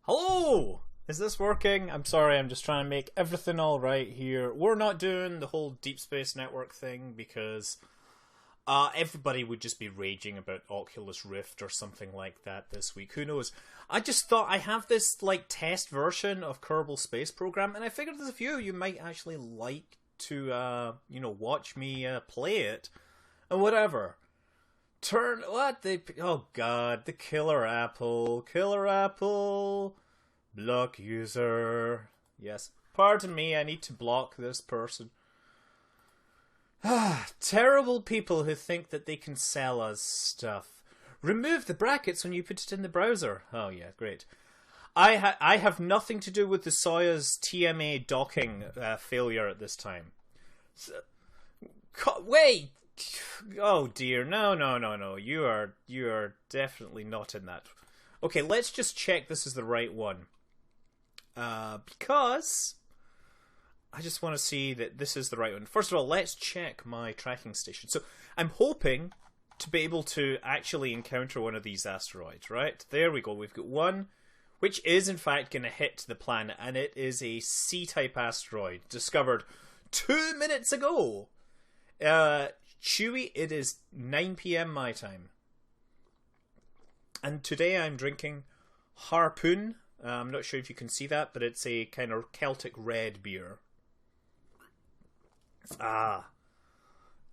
Hello! Is this working? I'm sorry, I'm just trying to make everything alright here. We're not doing the whole Deep Space Network thing because everybody would just be raging about Oculus Rift or something like that this week. Who knows? I just thought I have this like test version of Kerbal Space Program, and I figured there's a few of you might actually like to watch me play it and whatever. Oh god, the killer apple, block user. Yes, pardon me, I need to block this person. Terrible people who think that they can sell us stuff. Remove the brackets when you put it in the browser. Oh yeah, great. I have nothing to do with the Soyuz TMA docking failure at this time. Wait! Oh dear, no. You are definitely not in that. Okay, let's just check this is the right one. Because I just want to see that this is the right one. First of all, let's check my tracking station. So I'm hoping to be able to actually encounter one of these asteroids, right? There we go. We've got one, which is in fact going to hit the planet, and it is a C-type asteroid discovered 2 minutes ago. Chewy, it is 9 PM my time. And today I'm drinking Harpoon. I'm not sure if you can see that, but it's a kind of Celtic red beer.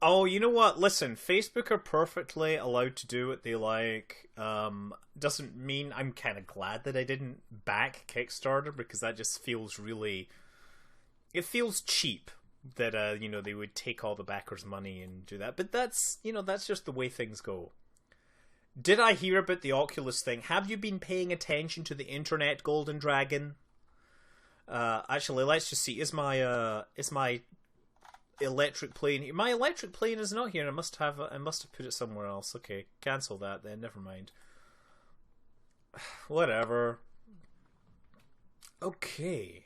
Oh, you know what? Listen, Facebook are perfectly allowed to do what they like. Doesn't mean I'm kind of glad that I didn't back Kickstarter, because that just feels really... It feels cheap that, they would take all the backers' money and do that. But that's just the way things go. Did I hear about the Oculus thing? Have you been paying attention to the internet, Golden Dragon? Actually, let's just see. Is my electric plane here? My electric plane is not here. I must have put it somewhere else. Okay, cancel that then. Never mind. Whatever. Okay.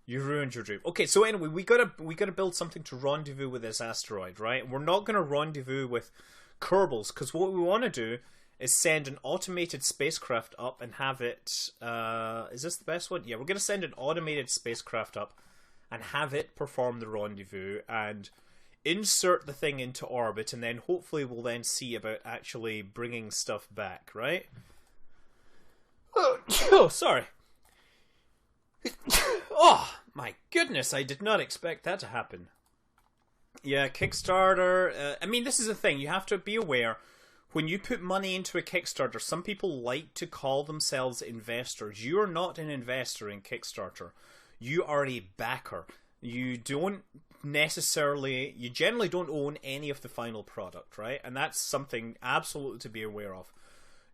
You ruined your dream. Okay, so anyway, we gotta build something to rendezvous with this asteroid, right? We're not gonna rendezvous with Kerbals, because what we want to do is send an automated spacecraft up and have it... is this the best one? Yeah, we're going to send an automated spacecraft up and have it perform the rendezvous and insert the thing into orbit, and then hopefully we'll then see about actually bringing stuff back, right? Oh, sorry. Oh, my goodness, I did not expect that to happen. Yeah, Kickstarter. I mean, this is the thing. You have to be aware. When you put money into a Kickstarter, some people like to call themselves investors. You are not an investor in Kickstarter. You are a backer. You generally don't own any of the final product, right? And that's something absolutely to be aware of.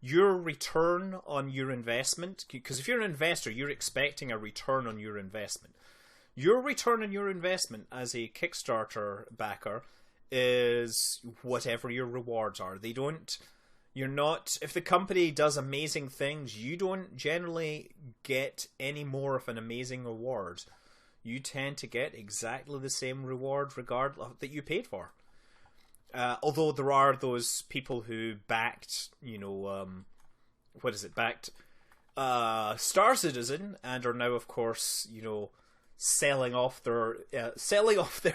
Your return on your investment, because if you're an investor, you're expecting a return on your investment. Your return on your investment as a Kickstarter backer is whatever your rewards are. If the company does amazing things, you don't generally get any more of an amazing reward. You tend to get exactly the same reward regardless that you paid for. Although there are those people who backed, Star Citizen and are now, of course, selling off their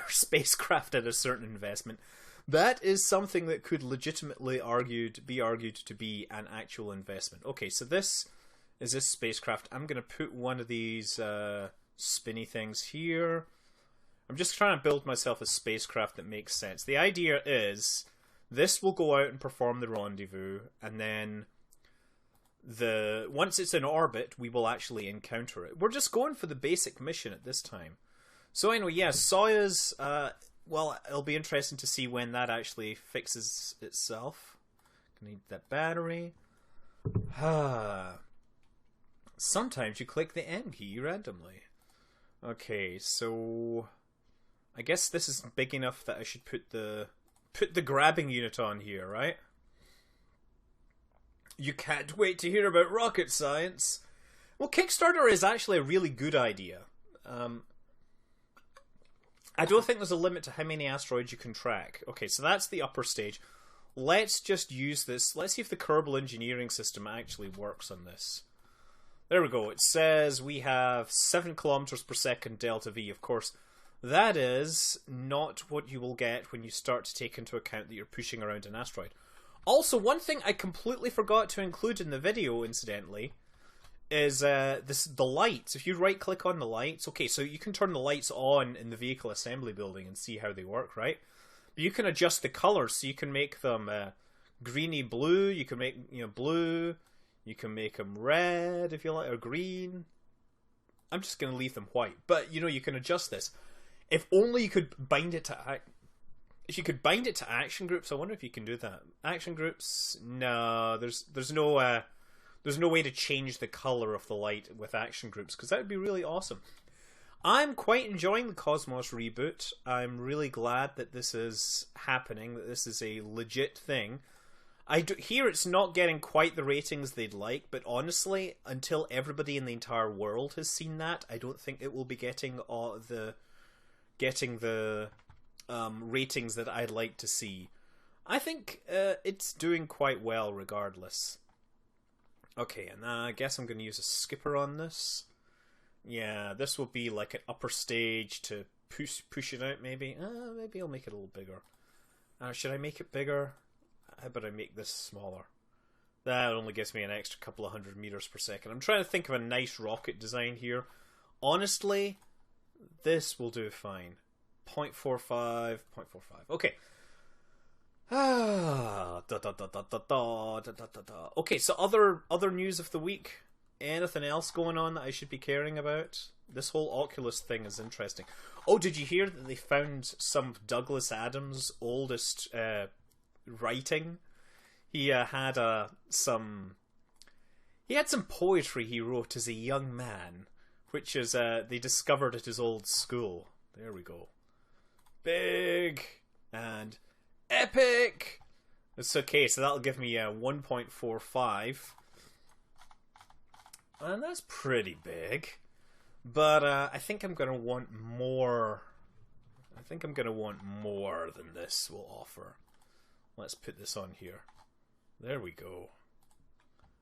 spacecraft at a certain investment. That is something that could legitimately be argued to be an actual investment. Okay, so this is this spacecraft. I'm going to put one of these spinny things here. I'm just trying to build myself a spacecraft that makes sense. The idea is this will go out and perform the rendezvous, and then once it's in orbit, we will actually encounter it. We're just going for the basic mission at this time. So anyway, yeah, Soyuz, well, it'll be interesting to see when that actually fixes itself. Need that battery. Sometimes you click the N key randomly. Okay, so I guess this is big enough that I should put the grabbing unit on here, right? You can't wait to hear about rocket science. Well, Kickstarter is actually a really good idea. I don't think there's a limit to how many asteroids you can track. Okay, so that's the upper stage. Let's just use this. Let's see if the Kerbal engineering system actually works on this. There we go. It says we have 7 kilometers per second delta V. Of course, that is not what you will get when you start to take into account that you're pushing around an asteroid. Also, one thing I completely forgot to include in the video, incidentally, is the lights. If you right-click on the lights, okay, so you can turn the lights on in the vehicle assembly building and see how they work, right? But you can adjust the colors, so you can make them greeny blue. You can make blue. You can make them red if you like, or green. I'm just going to leave them white. But, you can adjust this. If only you could bind it to... If you could bind it to action groups, I wonder if you can do that. Action groups? No, there's no way to change the color of the light with action groups, because that would be really awesome. I'm quite enjoying the Cosmos reboot. I'm really glad that this is happening, that this is a legit thing. I hear it's not getting quite the ratings they'd like, but honestly, until everybody in the entire world has seen that, I don't think it will be getting the ratings that I'd like to see. I think it's doing quite well regardless. Okay, and I guess I'm going to use a skipper on this. Yeah, this will be like an upper stage to push it out, maybe. Maybe I'll make it a little bigger. Should I make it bigger? How about I make this smaller? That only gives me an extra couple of 100 meters per second. I'm trying to think of a nice rocket design here. Honestly, this will do fine. 0.45, 0.45. Okay. Okay, so other news of the week. Anything else going on that I should be caring about? This whole Oculus thing is interesting. Oh, did you hear that they found some of Douglas Adams' oldest writing? He had some poetry he wrote as a young man, which is they discovered at his old school. There we go. Big and epic. It's okay, so that'll give me 1.45, and that's pretty big. But I think I'm gonna want more. I think I'm gonna want more than this will offer. Let's put this on here. There we go.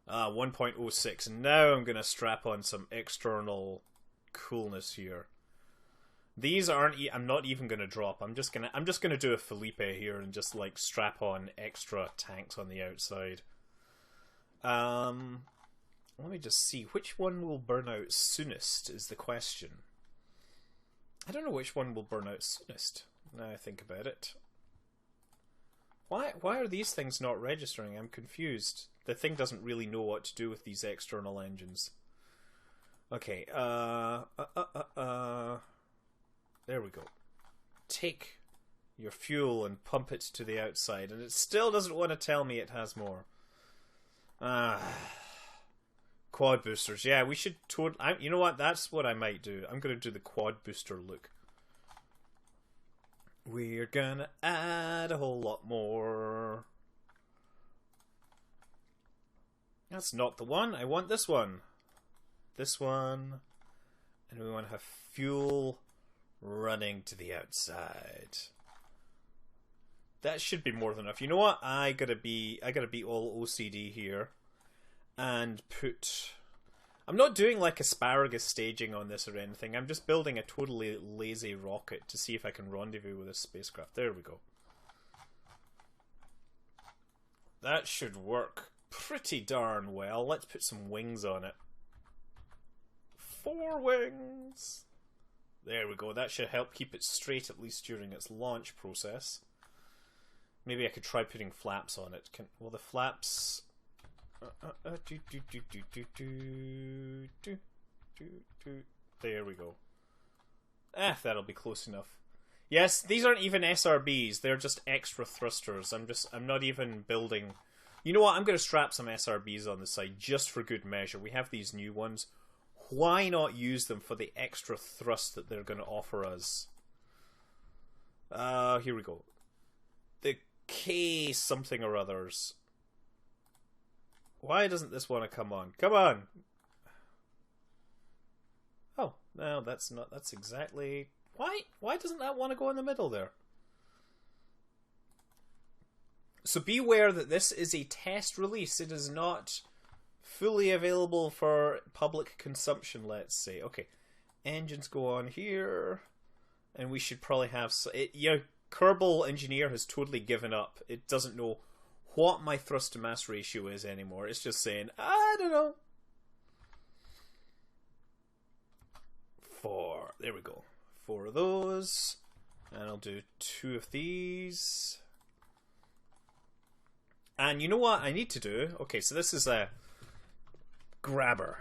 1.06. Now I'm gonna strap on some external coolness here. These aren't. I'm not even gonna drop. I'm just gonna do a Felipe here and just like strap on extra tanks on the outside. Let me just see which one will burn out soonest is the question. I don't know which one will burn out soonest. Now I think about it. Why are these things not registering? I'm confused. The thing doesn't really know what to do with these external engines. Okay. There we go. Take your fuel and pump it to the outside, and it still doesn't want to tell me it has more. Quad boosters. Yeah, we should you know what? That's what I might do. I'm going to do the quad booster look. We're gonna add a whole lot more. That's not the one. I want this one. This one. And we want to have fuel running to the outside. That should be more than enough. You know what? I gotta be all OCD here and put. I'm not doing like asparagus staging on this or anything. I'm just building a totally lazy rocket to see if I can rendezvous with a spacecraft. There we go. That should work pretty darn well. Let's put some wings on it. 4 wings. There we go. That should help keep it straight at least during its launch process. Maybe I could try putting flaps on it. Will the flaps... There we go. That'll be close enough. Yes, these aren't even SRBs. They're just extra thrusters. I'm not even building... You know what? I'm going to strap some SRBs on the side just for good measure. We have these new ones. Why not use them for the extra thrust that they're going to offer us? Here we go. The K something or others. Why doesn't this want to come on? Come on! Oh, no, that's exactly... Why doesn't that want to go in the middle there? So beware that this is a test release. It is not fully available for public consumption, let's say. Okay, engines go on here, and we should probably have... Kerbal Engineer has totally given up. It doesn't know what my thrust to mass ratio is anymore. It's just saying, I don't know. 4. There we go. 4 of those. And I'll do 2 of these. And you know what I need to do? Okay, so this is a grabber.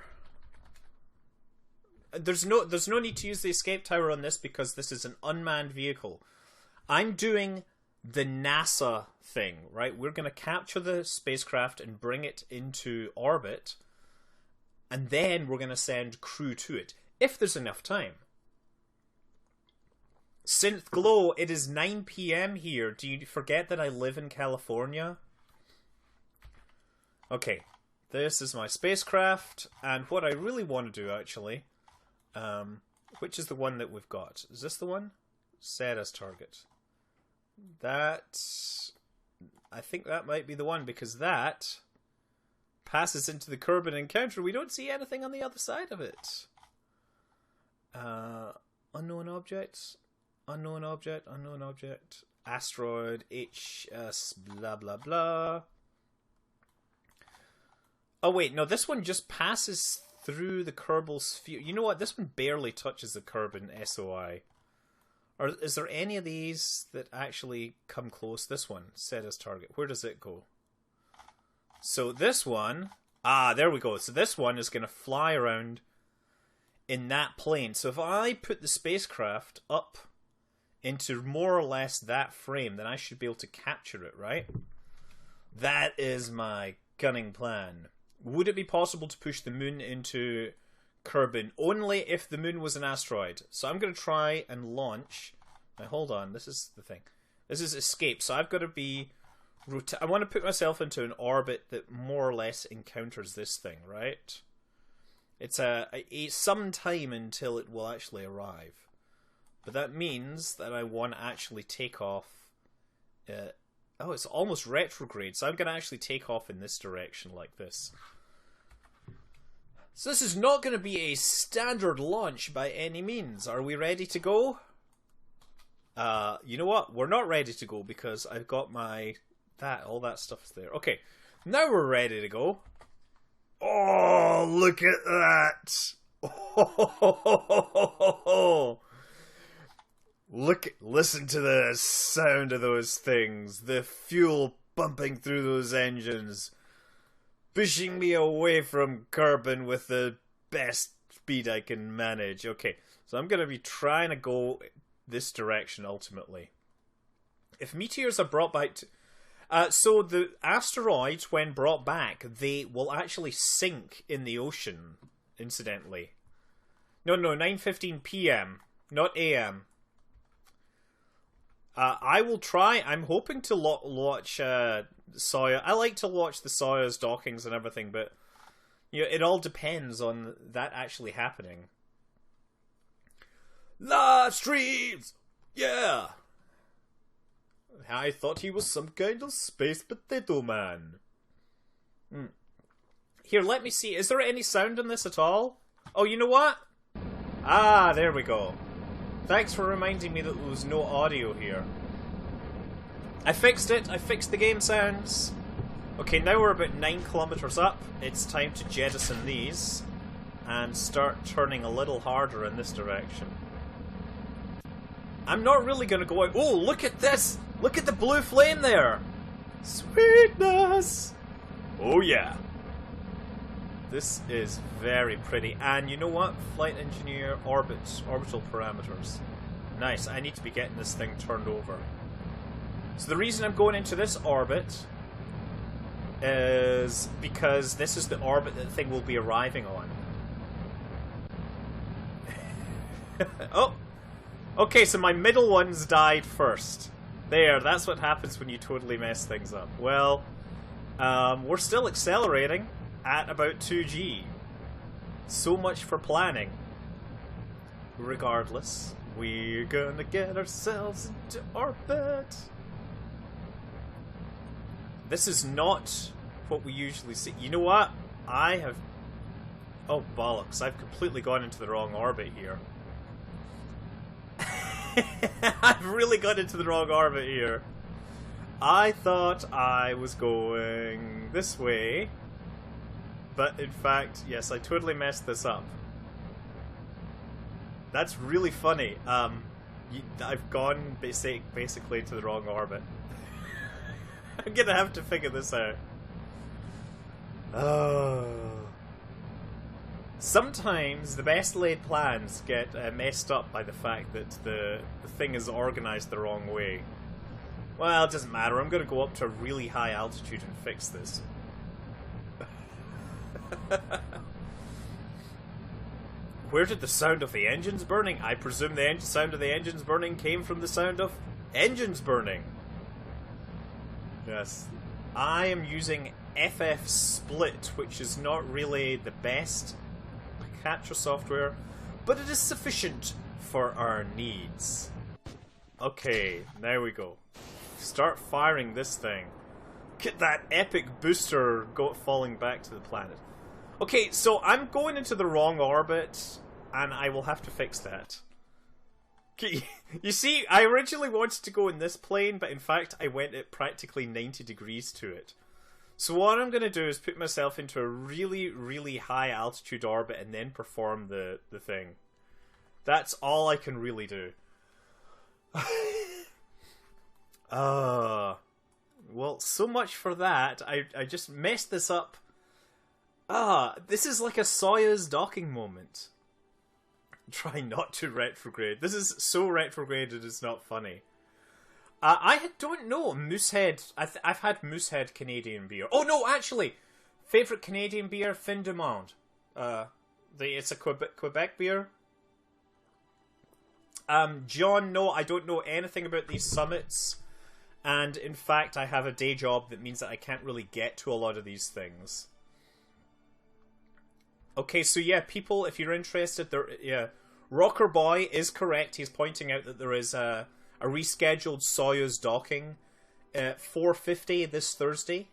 There's no need to use the escape tower on this because this is an unmanned vehicle. I'm doing the NASA thing, right? We're going to capture the spacecraft and bring it into orbit, and then we're going to send crew to it, if there's enough time. Synth Glow, it is 9 PM here. Do you forget that I live in California? Okay, this is my spacecraft, and what I really want to do, actually, which is the one that we've got? Is this the one? Set as target. That, I think that might be the one, because that passes into the Kerbal encounter. We don't see anything on the other side of it. Unknown objects, unknown object, unknown object, asteroid, HS, blah blah blah. Oh wait, no, this one just passes through the Kerbal sphere. You know what? This one barely touches the Kerbal SOI. Or is there any of these that actually come close? This one, set as target. Where does it go? So this one... Ah, there we go. So this one is going to fly around in that plane. So if I put the spacecraft up into more or less that frame, then I should be able to capture it, right? That is my cunning plan. Would it be possible to push the moon into... Kerbal only if the moon was an asteroid. So I'm going to try and launch. Now hold on, this is the thing. This is escape. So I've got to be. I want to put myself into an orbit that more or less encounters this thing, right? It's some time until it will actually arrive, but that means that I want to actually take off. Oh, it's almost retrograde. So I'm going to actually take off in this direction like this. So this is not going to be a standard launch by any means. Are we ready to go? You know what? We're not ready to go because I've got my... all that stuff's there. Okay, now we're ready to go. Oh, look at that! Oh, listen to the sound of those things. The fuel pumping through those engines. Pushing me away from Kerbal with the best speed I can manage. Okay, so I'm going to be trying to go this direction ultimately. If meteors are brought back to... so the asteroids, when brought back, they will actually sink in the ocean, incidentally. No, 9:15 PM, not AM. I will try. I'm hoping to watch Sawyer. I like to watch the Sawyer's dockings and everything, but you know, it all depends on that actually happening. Livestreams! Yeah! I thought he was some kind of space potato man. Here, let me see. Is there any sound in this at all? Oh, you know what? Ah, there we go. Thanks for reminding me that there was no audio here. I fixed it. I fixed the game sounds. Okay, now we're about 9 kilometers up. It's time to jettison these and start turning a little harder in this direction. I'm not really going to go out... Oh, look at this! Look at the blue flame there! Sweetness! Oh yeah. This is very pretty. And you know what? Flight engineer, orbital parameters. Nice, I need to be getting this thing turned over. So the reason I'm going into this orbit is because this is the orbit that the thing will be arriving on. Oh! Okay, so my middle ones died first. There, that's what happens when you totally mess things up. Well, we're still accelerating at about 2G. So much for planning. Regardless, we're gonna get ourselves into orbit. This is not what we usually see. You know what? I have... Oh, bollocks. I've completely gone into the wrong orbit here. I've really got into the wrong orbit here. I thought I was going this way. But in fact, yes, I totally messed this up. That's really funny. I've gone basically to the wrong orbit. I'm gonna have to figure this out. Oh. Sometimes the best laid plans get messed up by the fact that the thing is organized the wrong way. Well, it doesn't matter. I'm gonna go up to a really high altitude and fix this. Where did the sound of the engines burning? I presume the sound of the engines burning came from the sound of engines burning. Yes. I am using FF Split, which is not really the best capture software, but it is sufficient for our needs. Okay, there we go. Start firing this thing. Get that epic booster falling back to the planet. Okay, so I'm going into the wrong orbit, and I will have to fix that. Okay, you see, I originally wanted to go in this plane, but in fact I went at practically 90 degrees to it. So what I'm going to do is put myself into a really, really high altitude orbit and then perform the thing. That's all I can really do. Well, so much for that. I just messed this up. This is like a Soyuz docking moment. Try not to retrograde. This is so retrograde it is not funny. I don't know. Moosehead. I've had Moosehead Canadian beer. Oh no, actually, favorite Canadian beer, Fin de Monde. It's a Quebec beer. John, no, I don't know anything about these summits, and in fact, I have a day job that means that I can't really get to a lot of these things. Okay, so yeah, people, if you're interested, Rocker Boy is correct. He's pointing out that there is a rescheduled Soyuz docking at 4:50 this Thursday.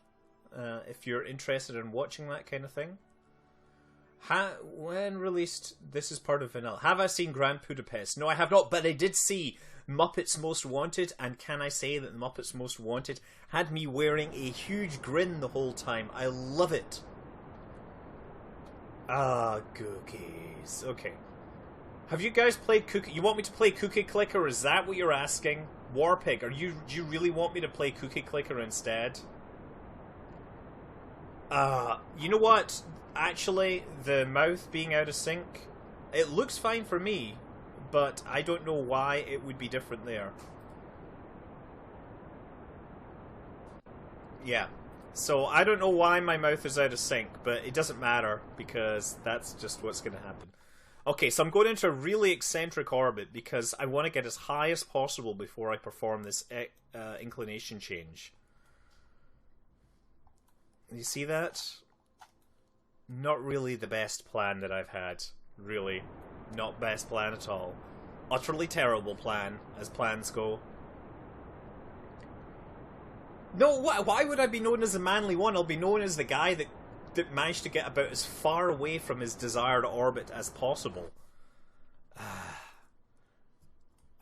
If you're interested in watching that kind of thing. When released, this is part of Vanilla. Have I seen Grand Budapest? No, I have not, but I did see Muppets Most Wanted, and can I say that the Muppets Most Wanted had me wearing a huge grin the whole time. I love it. Cookies. Okay. Have you guys played Cookie? You want me to play Cookie Clicker? Is that what you're asking? Warpig, do you really want me to play Cookie Clicker instead? You know what? Actually, the mouth being out of sync, it looks fine for me, but I don't know why it would be different there. Yeah. So, I don't know why my mouth is out of sync, but it doesn't matter, because that's just what's going to happen. Okay, so I'm going into a really eccentric orbit, because I want to get as high as possible before I perform this inclination change. You see that? Not really the best plan that I've had. Really. Not best plan at all. Utterly terrible plan, as plans go. No, why would I be known as the manly one? I'll be known as the guy that managed to get about as far away from his desired orbit as possible.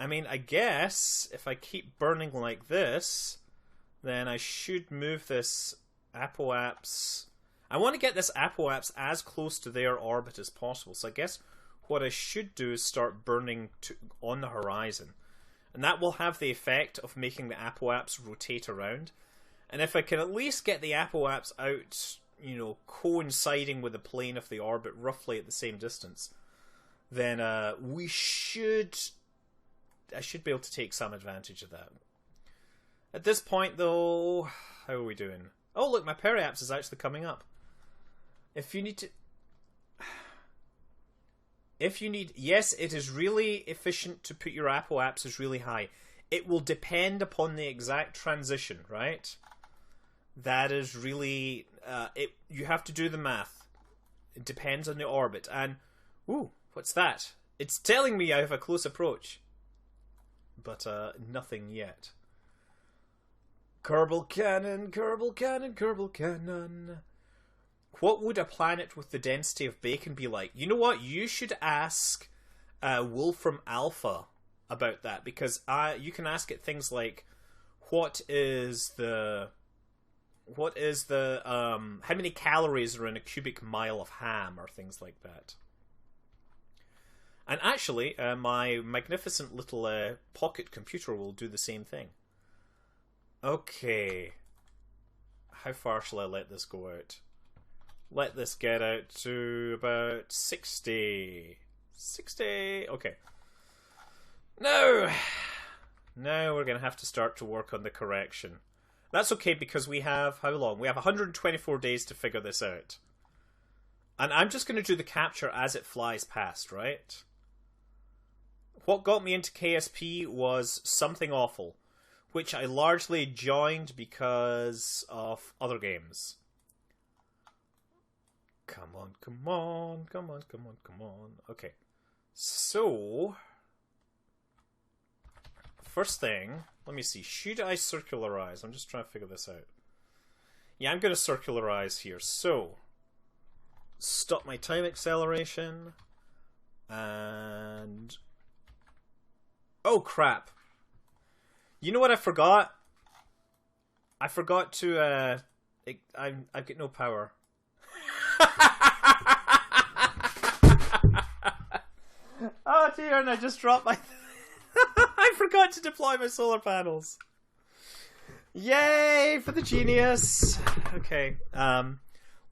I mean, I guess if I keep burning like this, then I should move this Apoaps. I want to get this Apoaps as close to their orbit as possible. So I guess what I should do is start burning on the horizon. And that will have the effect of making the Apoaps rotate around. And if I can at least get the Apoaps out, you know, coinciding with the plane of the orbit roughly at the same distance, then I should be able to take some advantage of that. At this point, though, how are we doing? Oh, look, my periaps is actually coming up. If you need, yes, it is really efficient to put your Apoaps as really high. It will depend upon the exact transition, right? That is really, you have to do the math. It depends on the orbit. And, ooh, what's that? It's telling me I have a close approach. But, nothing yet. Kerbal cannon, Kerbal cannon, Kerbal cannon. What would a planet with the density of bacon be like? You know what? You should ask Wolfram Alpha about that, because you can ask it things like, what is the how many calories are in a cubic mile of ham, or things like that. And actually, my magnificent little pocket computer will do the same thing. Okay. How far shall I let this go out? Let this get out to about 60. 60. Okay. Now we're going to have to start to work on the correction. That's okay, because we have, how long? We have 124 days to figure this out. And I'm just going to do the capture as it flies past, right? What got me into KSP was Something Awful, which I largely joined because of other games. Come on, come on, come on, come on, come on. Okay. So, first thing, let me see. Should I circularize? I'm just trying to figure this out. Yeah, I'm going to circularize here. So, stop my time acceleration. And... oh, crap. You know what I forgot? I forgot to, I've got no power. Oh dear, and I just dropped my... I forgot to deploy my solar panels. Yay for the genius. Okay,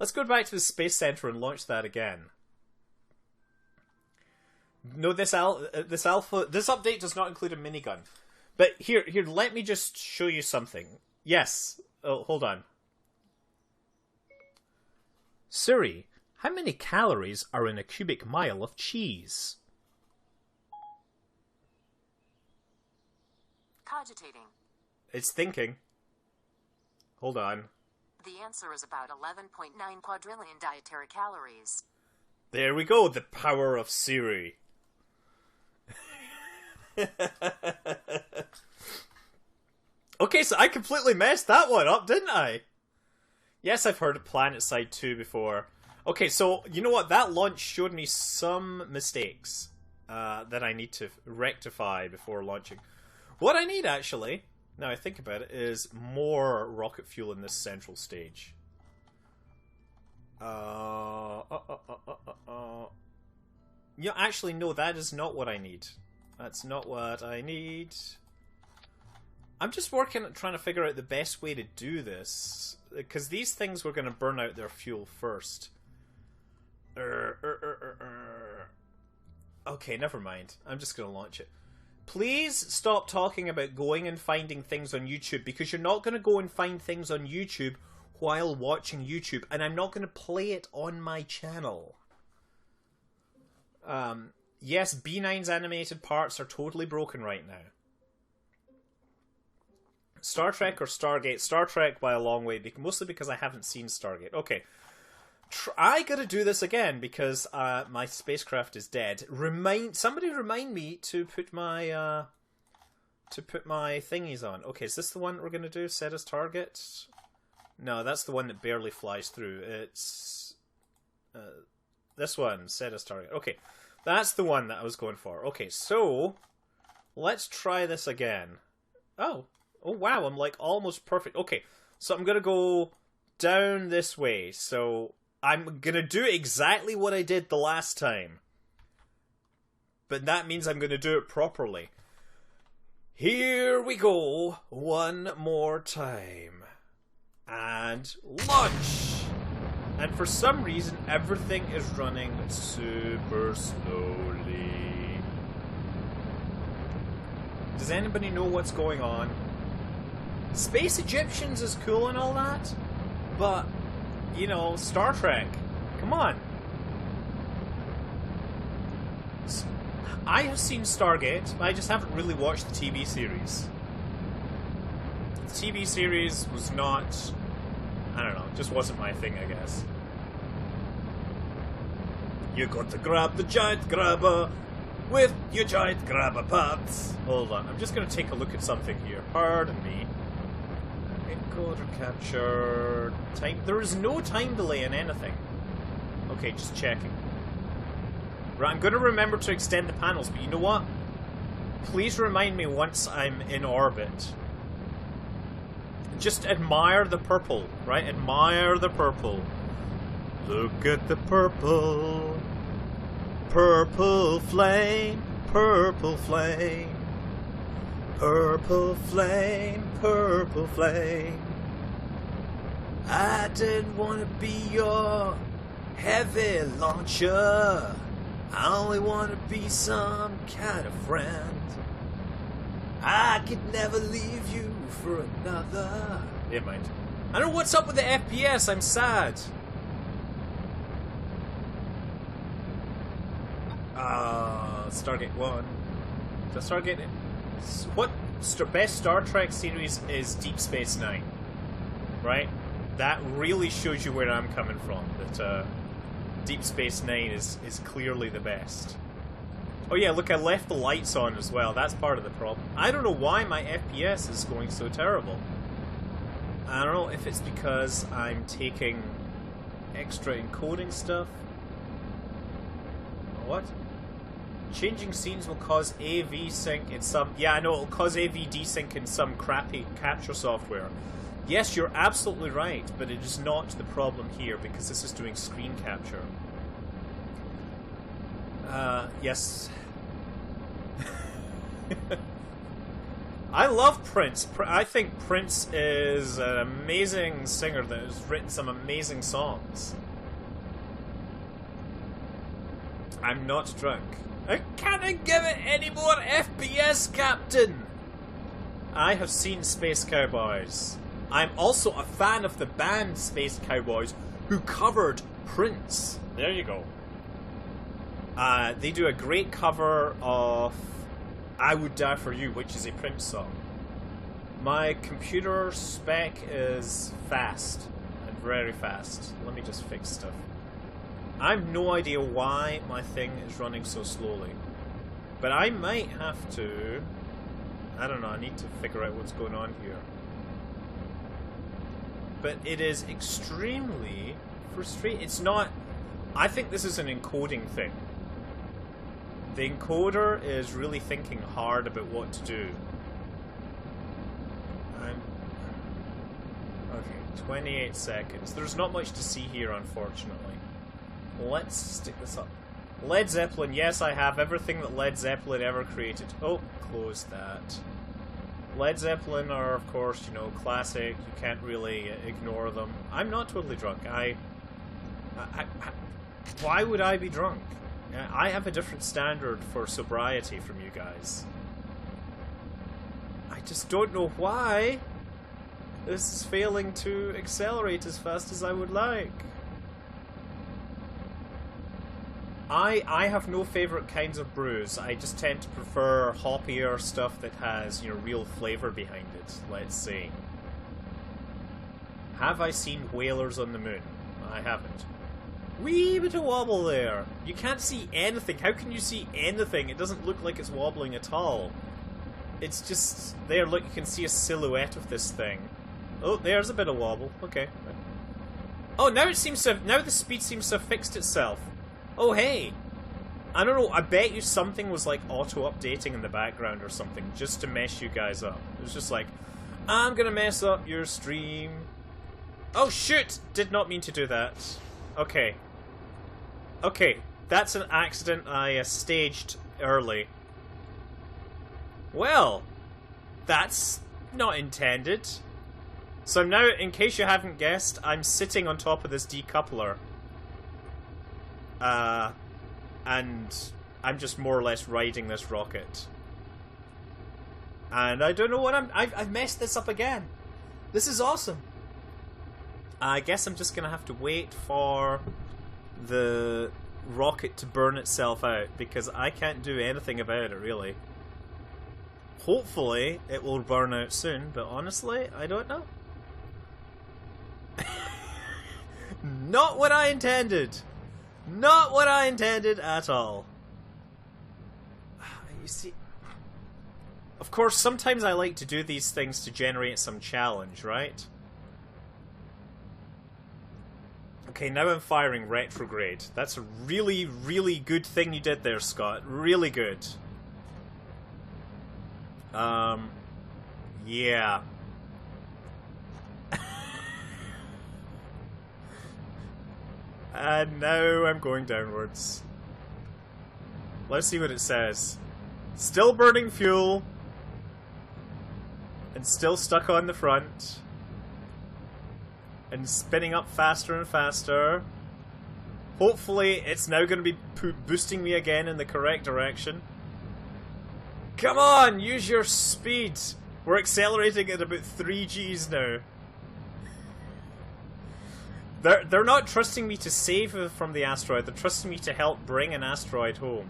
let's go back to the Space Center and launch that again. No, this update does not include a minigun. But here, let me just show you something. Yes. Oh, hold on. Siri, how many calories are in a cubic mile of cheese? Cogitating. It's thinking. Hold on. The answer is about 11.9 quadrillion dietary calories. There we go, the power of Siri. Okay, so I completely messed that one up, didn't I? Yes, I've heard of PlanetSide 2 before. Okay, so, you know what? That launch showed me some mistakes that I need to rectify before launching. What I need, actually, now I think about it, is more rocket fuel in this central stage. Yeah, actually, no, that is not what I need. That's not what I need. I'm just trying to figure out the best way to do this, because these things were going to burn out their fuel first. Okay, never mind. I'm just going to launch it. Please stop talking about going and finding things on YouTube, because you're not going to go and find things on YouTube while watching YouTube, and I'm not going to play it on my channel. Yes, B9's animated parts are totally broken right now. Star Trek or Stargate? Star Trek by a long way, mostly because I haven't seen Stargate. Okay. I gotta do this again because my spacecraft is dead. Somebody remind me to put my thingies on. Okay, is this the one that we're gonna do? Set as target? No, that's the one that barely flies through. It's this one, set as target. Okay, that's the one that I was going for. Okay, so let's try this again. Oh wow, I'm like almost perfect. Okay, so I'm gonna go down this way. So I'm gonna do exactly what I did the last time, but that means I'm gonna do it properly. Here we go, one more time, and launch. And for some reason, everything is running super slowly. Does anybody know what's going on? Space Egyptians is cool and all that, but, you know, Star Trek, come on. I have seen Stargate, I just haven't really watched the TV series. The TV series was not, I don't know, just wasn't my thing, I guess. You got to grab the giant grabber with your giant grabber parts. Hold on, I'm just going to take a look at something here. Pardon me. Encoder capture... Time... There is no time delay in anything. Okay, just checking. Right, I'm going to remember to extend the panels, but you know what? Please remind me once I'm in orbit. Just admire the purple, right? Admire the purple. Look at the purple. Purple flame, purple flame. Purple flame, purple flame. I didn't want to be your heavy launcher. I only want to be some kind of friend. I could never leave you for another. Never mind. I don't know what's up with the FPS. I'm sad. Stargate 1. The Stargate... What best Star Trek series is Deep Space Nine? Right? That really shows you where I'm coming from. That Deep Space Nine is clearly the best. Oh yeah, look, I left the lights on as well. That's part of the problem. I don't know why my FPS is going so terrible. I don't know if it's because I'm taking extra encoding stuff. What? Changing scenes will cause AV sync in some... Yeah, I know, it'll cause AV desync in some crappy capture software. Yes, you're absolutely right, but it is not the problem here, because this is doing screen capture. Yes. I love Prince. I think Prince is an amazing singer that has written some amazing songs. I'm not drunk. I can't give it any more FPS, Captain! I have seen Space Cowboys. I'm also a fan of the band Space Cowboys, who covered Prince. There you go. They do a great cover of I Would Die For You, which is a Prince song. My computer spec is fast, and very fast. Let me just fix stuff. I have no idea why my thing is running so slowly. But I might have to... I don't know, I need to figure out what's going on here. But it is extremely frustrating. It's not... I think this is an encoding thing. The encoder is really thinking hard about what to do. Okay, 28 seconds. There's not much to see here, unfortunately. Let's stick this up. Led Zeppelin, yes, I have everything that Led Zeppelin ever created. Oh, close that. Led Zeppelin are, of course, you know, classic. You can't really ignore them. I'm not totally drunk. Why would I be drunk? I have a different standard for sobriety from you guys. I just don't know why this is failing to accelerate as fast as I would like. I have no favourite kinds of brews. I just tend to prefer hoppier stuff that has, you know, real flavour behind it, let's say. Have I seen whalers on the moon? I haven't. Wee bit of wobble there. You can't see anything. How can you see anything? It doesn't look like it's wobbling at all. It's just there. Look, you can see a silhouette of this thing. Oh, there's a bit of wobble. Okay. Oh, now it seems to. Now the speed seems to have fixed itself. Oh, hey. I don't know. I bet you something was like auto-updating in the background or something just to mess you guys up. It was just like, I'm gonna mess up your stream. Oh, shoot! Did not mean to do that. Okay. Okay, that's an accident I staged early. Well, that's not intended. So now, in case you haven't guessed, I'm sitting on top of this decoupler. And I'm just more or less riding this rocket. And I don't know what I've messed this up again. This is awesome. I guess I'm just gonna have to wait for the rocket to burn itself out, because I can't do anything about it, really. Hopefully it will burn out soon, but honestly, I don't know. Not what I intended! Not what I intended at all. You see... Of course, sometimes I like to do these things to generate some challenge, right? Okay, now I'm firing retrograde. That's a really, really good thing you did there, Scott. Really good. Yeah. And now I'm going downwards. Let's see what it says. Still burning fuel. And still stuck on the front. And spinning up faster and faster. Hopefully it's now going to be boosting me again in the correct direction. Come on, use your speed. We're accelerating at about 3 Gs now. They're not trusting me to save from the asteroid. They're trusting me to help bring an asteroid home.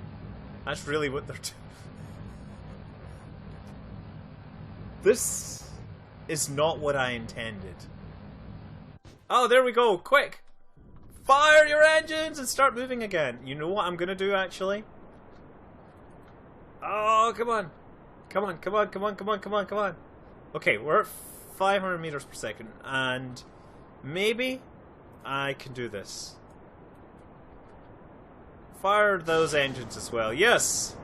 That's really what they're doing. This is not what I intended. Oh, there we go. Quick. Fire your engines and start moving again. You know what I'm going to do, actually? Oh, come on. Come on, come on, come on, come on, come on, come on. Okay, we're at 500 meters per second. And maybe I can do this. Fire those engines as well. Yes!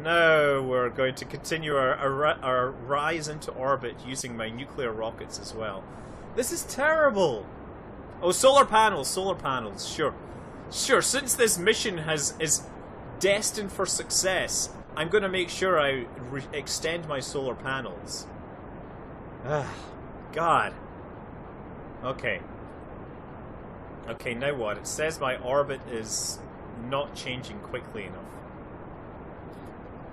Now we're going to continue our rise into orbit using my nuclear rockets as well. This is terrible! Oh, solar panels, sure. Sure, since this mission is destined for success, I'm going to make sure I extend my solar panels. Ah, God. Okay. Okay, now what? It says my orbit is not changing quickly enough.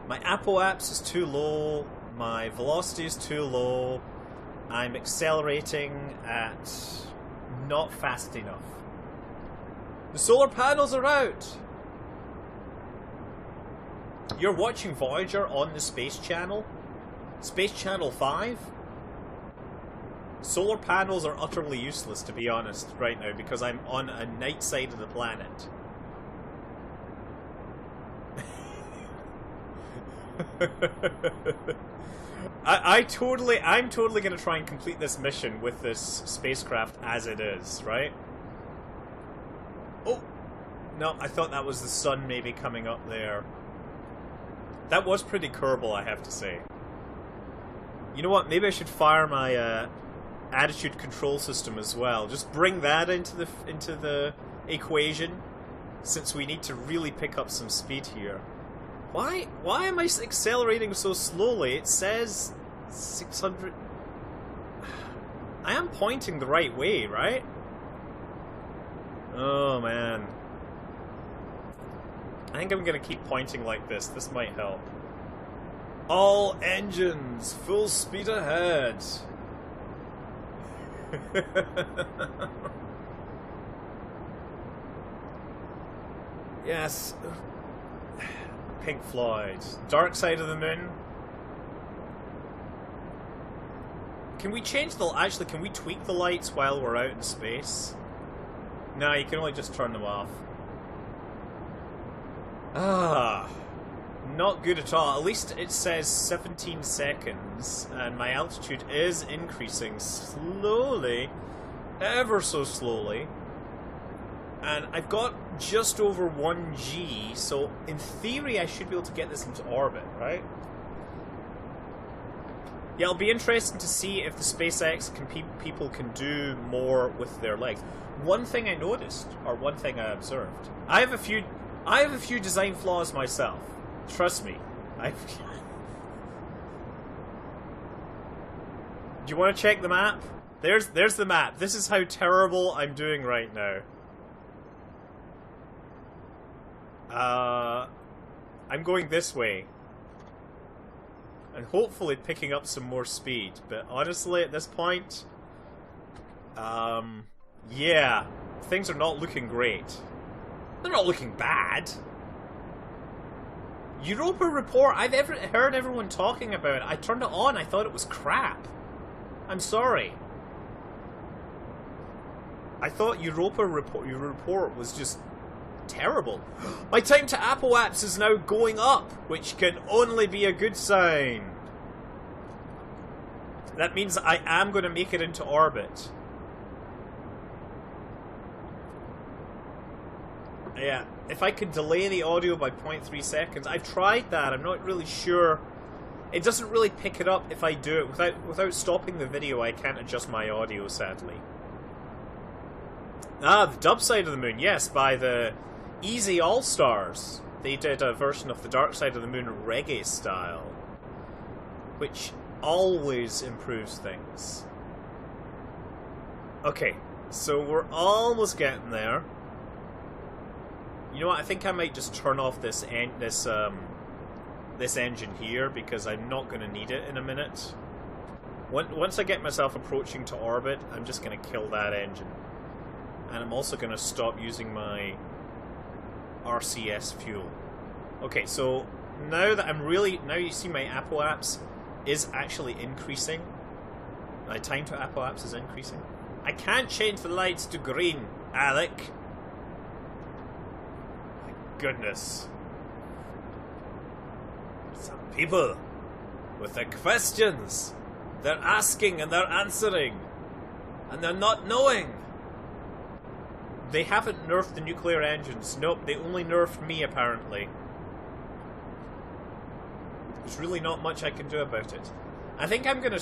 My apoapse is too low, my velocity is too low, I'm accelerating at not fast enough. The solar panels are out! You're watching Voyager on the Space Channel? Space Channel 5? Solar panels are utterly useless, to be honest, right now, because I'm on a night side of the planet. I'm totally gonna try and complete this mission with this spacecraft as it is, right? Oh! No, I thought that was the sun maybe coming up there. That was pretty Kerbal, I have to say. You know what, maybe I should fire my attitude control system as well. Just bring that into the equation, since we need to really pick up some speed here. Why am I accelerating so slowly? It says 600... I am pointing the right way, right? Oh, man. I think I'm gonna keep pointing like this. This might help. All engines, full speed ahead. Yes. Pink Floyd. Dark Side of the Moon. Can we change the... Actually, can we tweak the lights while we're out in space? No, you can only just turn them off. Ah. Not good at all. At least it says 17 seconds, and my altitude is increasing slowly. Ever so slowly. And I've got just over 1 G, so in theory I should be able to get this into orbit, right? Yeah, it'll be interesting to see if the SpaceX people can do more with their legs. One thing I noticed, or one thing I observed, I have a few design flaws myself. Trust me. Do you want to check the map? There's the map. This is how terrible I'm doing right now. I'm going this way. And hopefully picking up some more speed. But honestly, at this point... yeah. Things are not looking great. They're not looking bad. Europa Report, I've heard everyone talking about it. I turned it on, I thought it was crap. I'm sorry. I thought Europa Report was just terrible. My time to apoapse is now going up, which can only be a good sign. That means I am going to make it into orbit. Yeah, if I could delay the audio by 0.3 seconds. I've tried that, I'm not really sure. It doesn't really pick it up if I do it. Without stopping the video, I can't adjust my audio, sadly. Ah, the dub side of the moon, yes, by the Easy All-Stars. They did a version of the Dark Side of the Moon reggae style, which always improves things. Okay, so we're almost getting there. You know what? I think I might just turn off this engine here because I'm not going to need it in a minute. Once I get myself approaching to orbit, I'm just going to kill that engine, and I'm also going to stop using my RCS fuel. Okay, so now that now you see my apoapse is actually increasing. My time to apoapse is increasing. I can't change the lights to green, Alec. My goodness. Some people with their questions. They're asking and they're answering. And they're not knowing. They haven't nerfed the nuclear engines. Nope, they only nerfed me, apparently. There's really not much I can do about it. I think I'm gonna...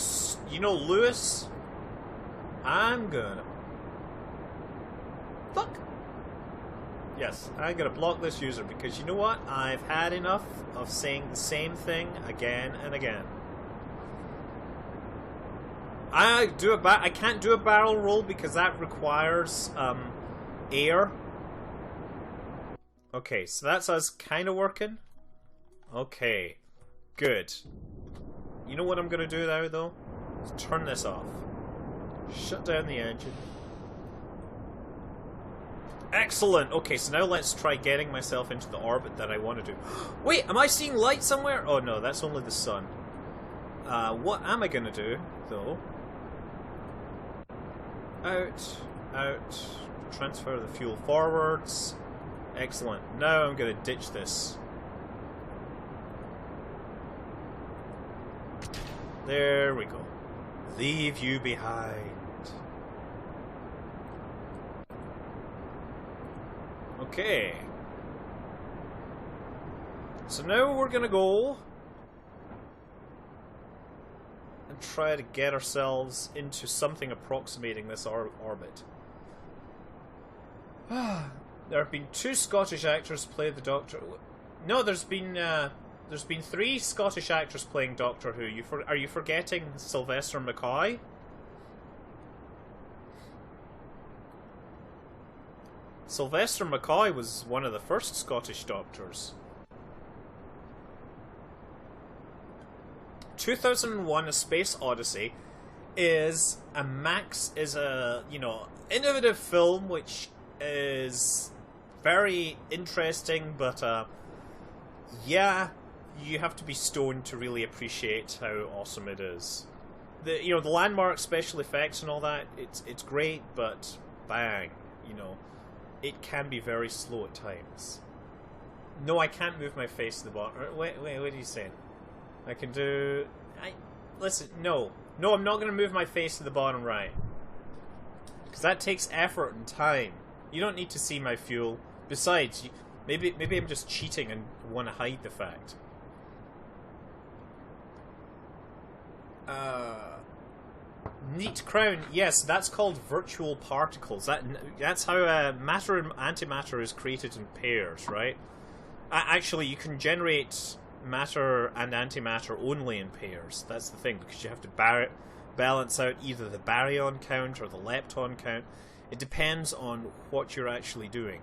You know, Lewis? I'm gonna... Fuck! Yes, I'm gonna block this user because you know what? I've had enough of saying the same thing again and again. I can't do a barrel roll because that requires, air. Okay, so that's us kind of working. Okay, good. You know what I'm gonna do now, though? Turn this off. Shut down the engine. Excellent! Okay, so now let's try getting myself into the orbit that I want to do. Wait, am I seeing light somewhere? Oh no, that's only the sun. What am I gonna do, though? Out, out, transfer the fuel forwards. Excellent. Now I'm gonna ditch this. There we go. Leave you behind. Okay. So now we're gonna go and try to get ourselves into something approximating this orbit. There have been 2 Scottish actors play the Doctor. No, there's been 3 Scottish actors playing Doctor Who. Are you forgetting Sylvester McCoy? Sylvester McCoy was one of the first Scottish Doctors. 2001: A Space Odyssey is a innovative film which is very interesting, but yeah, you have to be stoned to really appreciate how awesome it is. The landmark special effects and all that, it's great, but bang, it can be very slow at times. No, I can't move my face to the bottom. Wait, what are you saying? I can do... Listen, no. No, I'm not going to move my face to the bottom right. Because that takes effort and time. You don't need to see my fuel. Besides, maybe I'm just cheating and want to hide the fact. Neat crown. Yes, that's called virtual particles. That's how matter and antimatter is created in pairs, right? Actually, you can generate matter and antimatter only in pairs. That's the thing, because you have to balance out either the baryon count or the lepton count. It depends on what you're actually doing.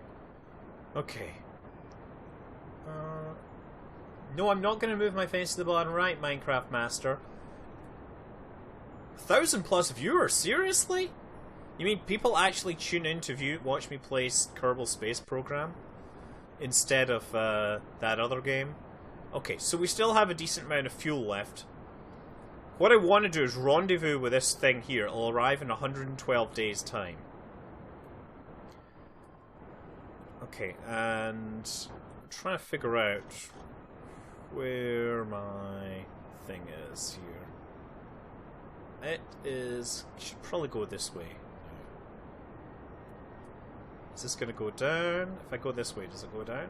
Okay. No, I'm not going to move my face to the bottom right, Minecraft Master. 1,000+ viewers? Seriously? You mean people actually tune in to watch me play Kerbal Space Program instead of that other game? Okay, so we still have a decent amount of fuel left. What I want to do is rendezvous with this thing here. It'll arrive in 112 days' time. Okay, and I'm trying to figure out where my thing is here. it is... should probably go this way. Is this going to go down? If I go this way, does it go down?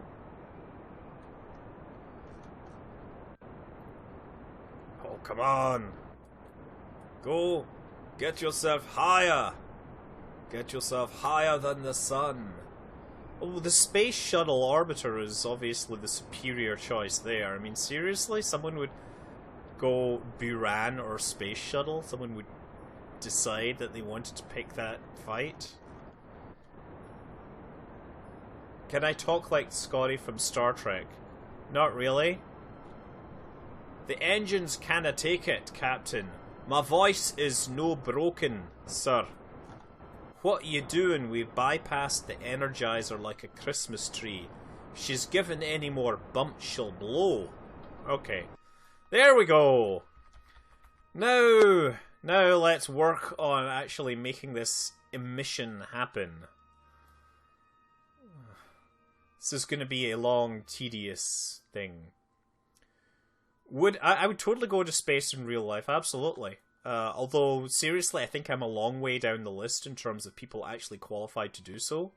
Oh, come on! Go! Get yourself higher! Get yourself higher than the sun! Oh, the Space Shuttle Orbiter is obviously the superior choice there. I mean, seriously? Someone would go Buran or Space Shuttle? Someone would decide that they wanted to pick that fight? Can I talk like Scotty from Star Trek? Not really. The engines canna take it, Captain. My voice is no broken, sir. What you doing? We bypassed the Energizer like a Christmas tree. If she's given any more bumps, she'll blow. Okay. There we go. Now let's work on actually making this emission happen. This is going to be a long, tedious thing. I would totally go to space in real life, absolutely. Although, seriously, I think I'm a long way down the list in terms of people actually qualified to do so.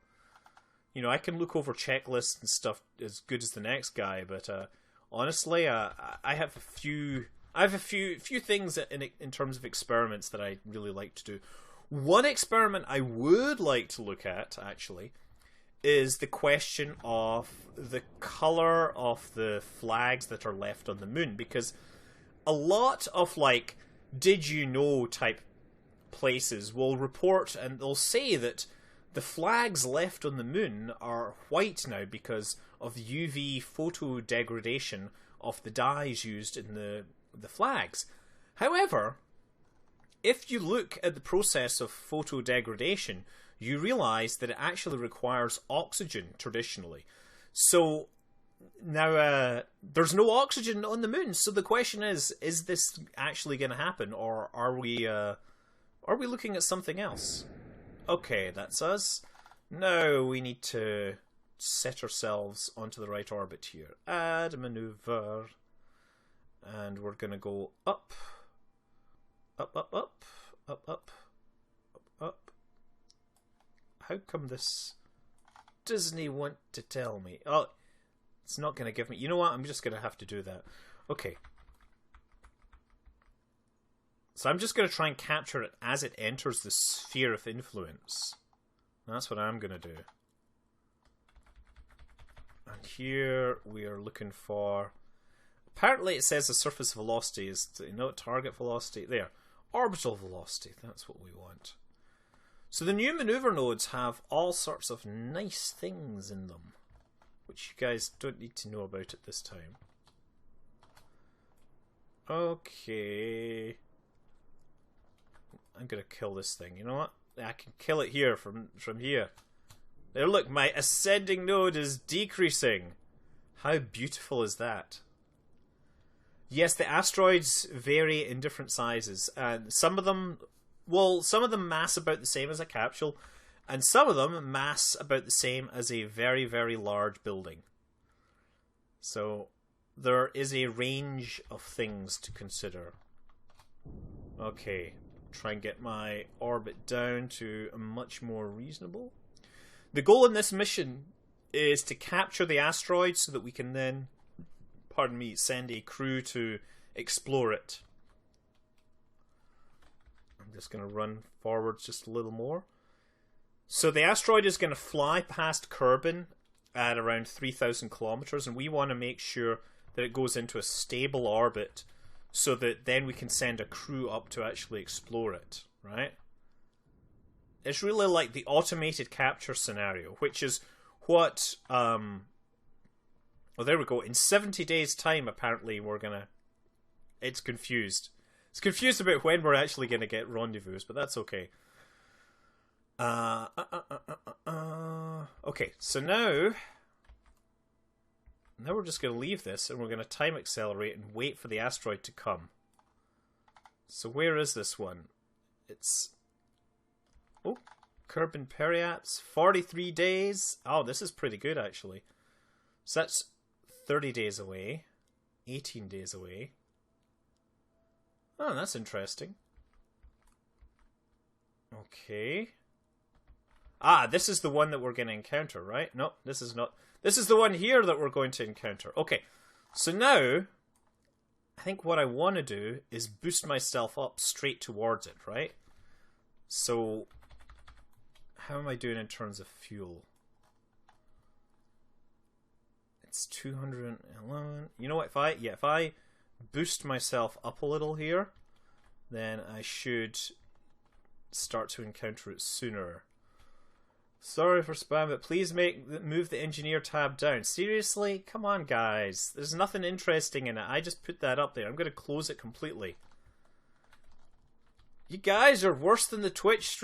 You know, I can look over checklists and stuff as good as the next guy, but honestly, I have a few things in terms of experiments that I really like to do. One experiment I would like to look at, actually, is the question of the color of the flags that are left on the moon, because a lot of, like, did you know type places will report and they'll say that the flags left on the moon are white now because of the UV photo degradation of the dyes used in the flags. However, if you look at the process of photo degradation, you realize that it actually requires oxygen traditionally. So now there's no oxygen on the moon. So the question is this actually going to happen, or are we looking at something else? Okay, that's us. Now we need to set ourselves onto the right orbit here. Add maneuver. And we're going to go up. Up, up, up. Up, up. Up. How come this doesn't he want to tell me? Oh, it's not going to give me... You know what? I'm just going to have to do that. Okay. So I'm just going to try and capture it as it enters the sphere of influence. That's what I'm going to do. And here we are looking for... Apparently it says the surface velocity is... target velocity. There. Orbital velocity. That's what we want. So the new maneuver nodes have all sorts of nice things in them, which you guys don't need to know about at this time. Okay. I'm going to kill this thing. You know what? I can kill it here from here. There, look, my ascending node is decreasing. How beautiful is that? Yes, the asteroids vary in different sizes, and some of them mass about the same as a capsule, and some of them mass about the same as a very, very large building. So there is a range of things to consider. Okay, try and get my orbit down to a much more reasonable. The goal in this mission is to capture the asteroid so that we can then, pardon me, send a crew to explore it. I'm just going to run forward just a little more. So the asteroid is going to fly past Kerbal at around 3,000 kilometers, and we want to make sure that it goes into a stable orbit so that then we can send a crew up to actually explore it, right? It's really like the automated capture scenario, which is what... oh, there we go. In 70 days' time, apparently, we're going to... It's confused. It's confused about when we're actually going to get rendezvous, but that's okay. Okay, so now we're just going to leave this, and we're going to time accelerate and wait for the asteroid to come. So where is this one? It's... Oh, Kerbal Periaps, 43 days. Oh, this is pretty good, actually. So that's 30 days away. 18 days away. Oh, that's interesting. Okay. Ah, this is the one that we're going to encounter, right? No, this is not. This is the one here that we're going to encounter. Okay, so now, I think what I want to do is boost myself up straight towards it, right? So, how am I doing in terms of fuel? It's 211. You know what? If I boost myself up a little here, then I should start to encounter it sooner. Sorry for spam, but please move the engineer tab down. Seriously? Come on, guys. There's nothing interesting in it. I just put that up there. I'm going to close it completely. You guys are worse than the Twitch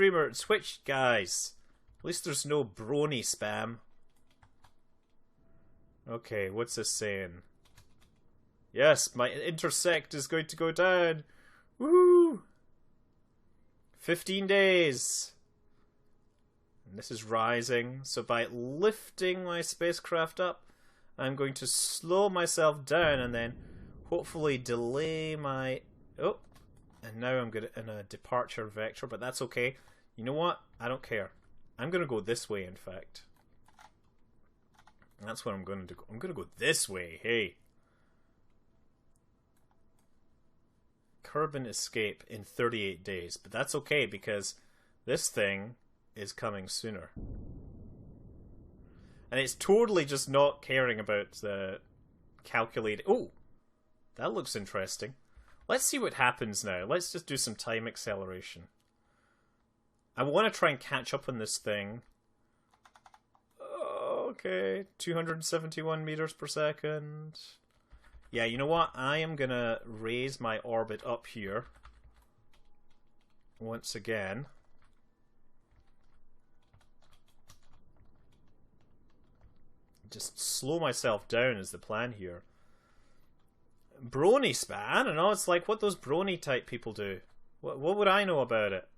guys. At least there's no brony spam. Okay, what's this saying? Yes, my intersect is going to go down. Woohoo! 15 days. And this is rising. So by lifting my spacecraft up, I'm going to slow myself down and then hopefully delay my... Oh, and now I'm in a departure vector, but that's okay. You know what? I don't care. I'm going to go this way, in fact. That's what I'm going to do. I'm going to go this way. Hey. Kerbal escape in 38 days. But that's okay because this thing is coming sooner. And it's totally just not caring about the calculated... Oh! That looks interesting. Let's see what happens now. Let's just do some time acceleration. I want to try and catch up on this thing. Okay, 271 meters per second. Yeah, you know what? I am going to raise my orbit up here. Once again. Just slow myself down is the plan here. Brony spam? I don't know, it's like what those brony type people do. What would I know about it?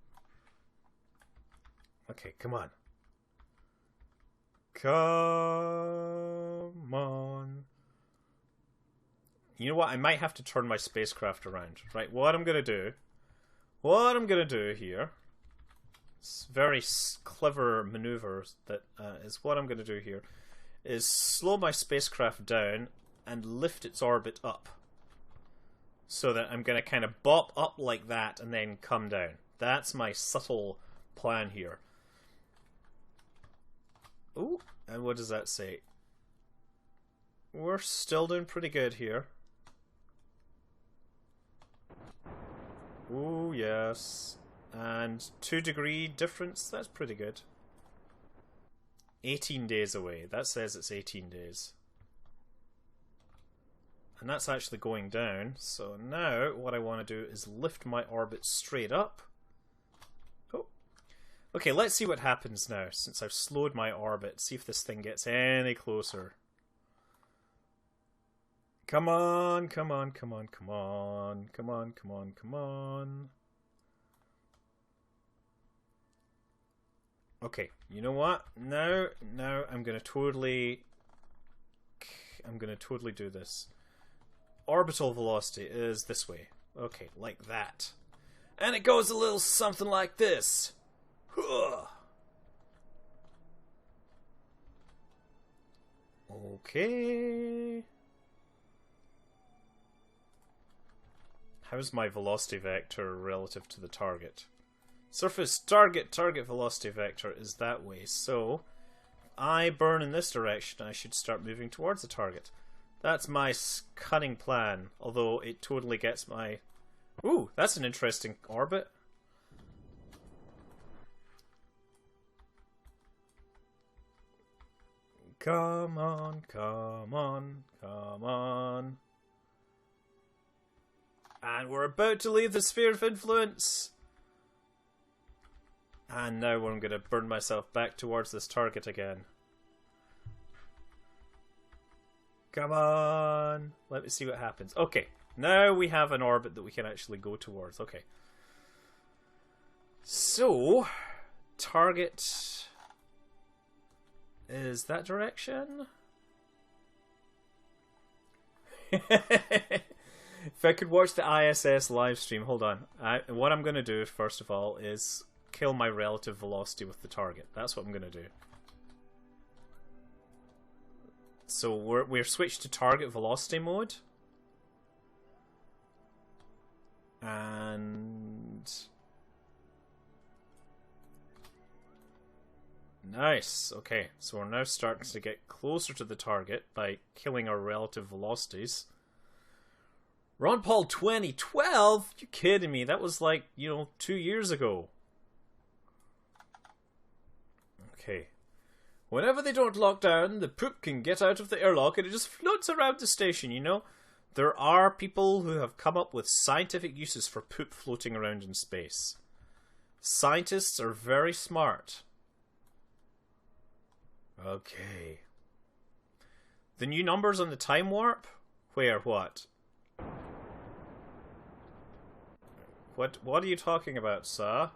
Okay, come on. Come on. You know what? I might have to turn my spacecraft around. Right, what I'm going to do here, it's very clever maneuvers that is what I'm going to do here, is slow my spacecraft down and lift its orbit up. So that I'm going to kind of bop up like that and then come down. That's my subtle plan here. Ooh, and what does that say? We're still doing pretty good here. Ooh, yes. And 2-degree difference, that's pretty good. 18 days away. That says it's 18 days. And that's actually going down. So now what I want to do is lift my orbit straight up. Oh. Okay, let's see what happens now since I've slowed my orbit. See if this thing gets any closer. Come on, come on, come on, come on. Come on, come on, come on. Okay, you know what? Now I'm going to totally do this. Orbital velocity is this way. Okay, like that. And it goes a little something like this. Okay. How's my velocity vector relative to the target? Surface target velocity vector is that way. So, if I burn in this direction, I should start moving towards the target. That's my cunning plan, although it totally gets my... Ooh, that's an interesting orbit. Come on, come on, come on. And we're about to leave the sphere of influence. And now I'm going to burn myself back towards this target again. Come on. Let me see what happens. Okay. Now we have an orbit that we can actually go towards. Okay. So, target is that direction? If I could watch the ISS live stream, hold on. What I'm going to do first of all is kill my relative velocity with the target. That's what I'm going to do. So we're switched to target velocity mode. And... nice. Okay, so we're now starting to get closer to the target by killing our relative velocities. Ron Paul 2012? You kidding me? That was like, 2 years ago. Okay. Whenever they don't lock down, the poop can get out of the airlock and it just floats around the station, There are people who have come up with scientific uses for poop floating around in space. Scientists are very smart. Okay. The new numbers on the time warp? Where, what? What are you talking about, sir?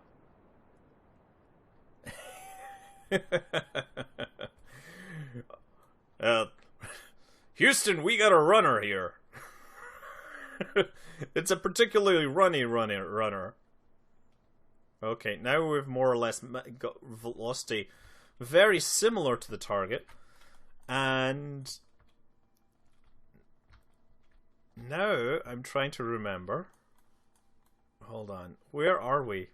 Houston, we got a runner here. It's a particularly runner. Okay, now we've more or less got velocity very similar to the target. And now I'm trying to remember. Hold on. Where are we?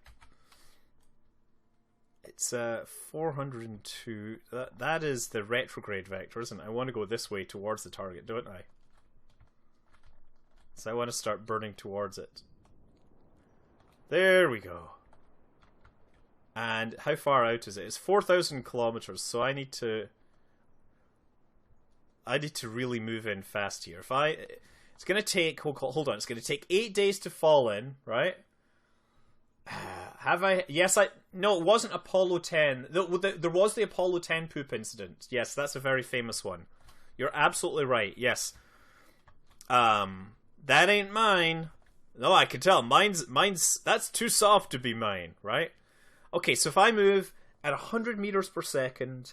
It's 402. That is the retrograde vector, isn't it? I want to go this way towards the target, don't I? So I want to start burning towards it. There we go. And how far out is it? It's 4,000 kilometers, so I need to really move in fast here. It's going to take, hold on, it's going to take 8 days to fall in, right? No, it wasn't Apollo 10. There was the Apollo 10 poop incident. Yes, that's a very famous one. You're absolutely right, yes. That ain't mine. No, I can tell. Mine's, that's too soft to be mine, right? Okay, so if I move at 100 meters per second,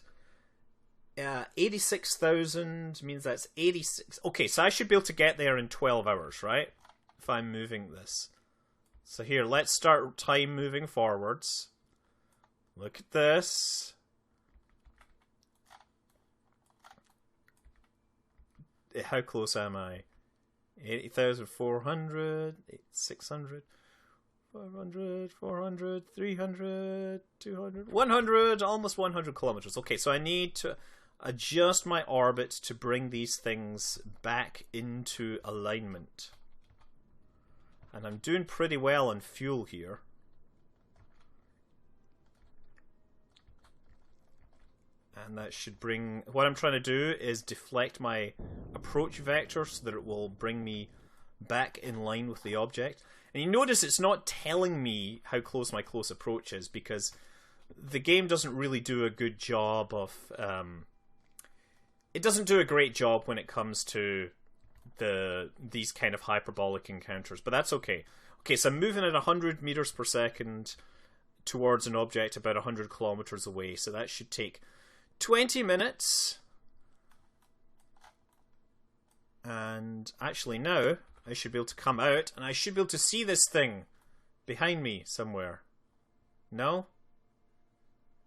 86,000 means that's 86. Okay, so I should be able to get there in 12 hours, right? If I'm moving this. So here, let's start time moving forwards. Look at this. How close am I? 80,400, 600, 500, 400, 300, 200, 100, almost 100 kilometers. Okay, so I need to adjust my orbit to bring these things back into alignment. And I'm doing pretty well on fuel here. And that should bring... what I'm trying to do is deflect my approach vector so that it will bring me back in line with the object. And you notice it's not telling me how close my close approach is because the game doesn't really do a good job of... it doesn't do a great job when it comes to these kind of hyperbolic encounters, but that's okay. Okay, so I'm moving at 100 meters per second towards an object about 100 kilometers away, so that should take 20 minutes. And actually now I should be able to come out and I should be able to see this thing behind me somewhere. No?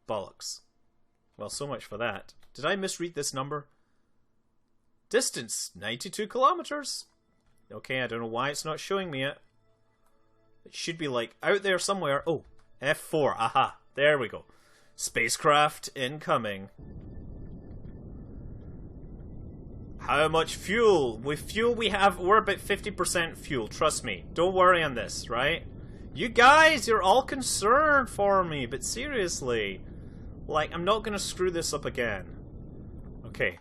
Bollocks. Well, so much for that. Did I misread this number? Distance, 92 kilometers. Okay, I don't know why it's not showing me it. It should be like out there somewhere. Oh, F4. Aha, there we go. Spacecraft incoming. How much fuel? With fuel we have, we're about 50% fuel. Trust me. Don't worry on this, right? You guys, you're all concerned for me, but seriously. Like, I'm not going to screw this up again. Okay.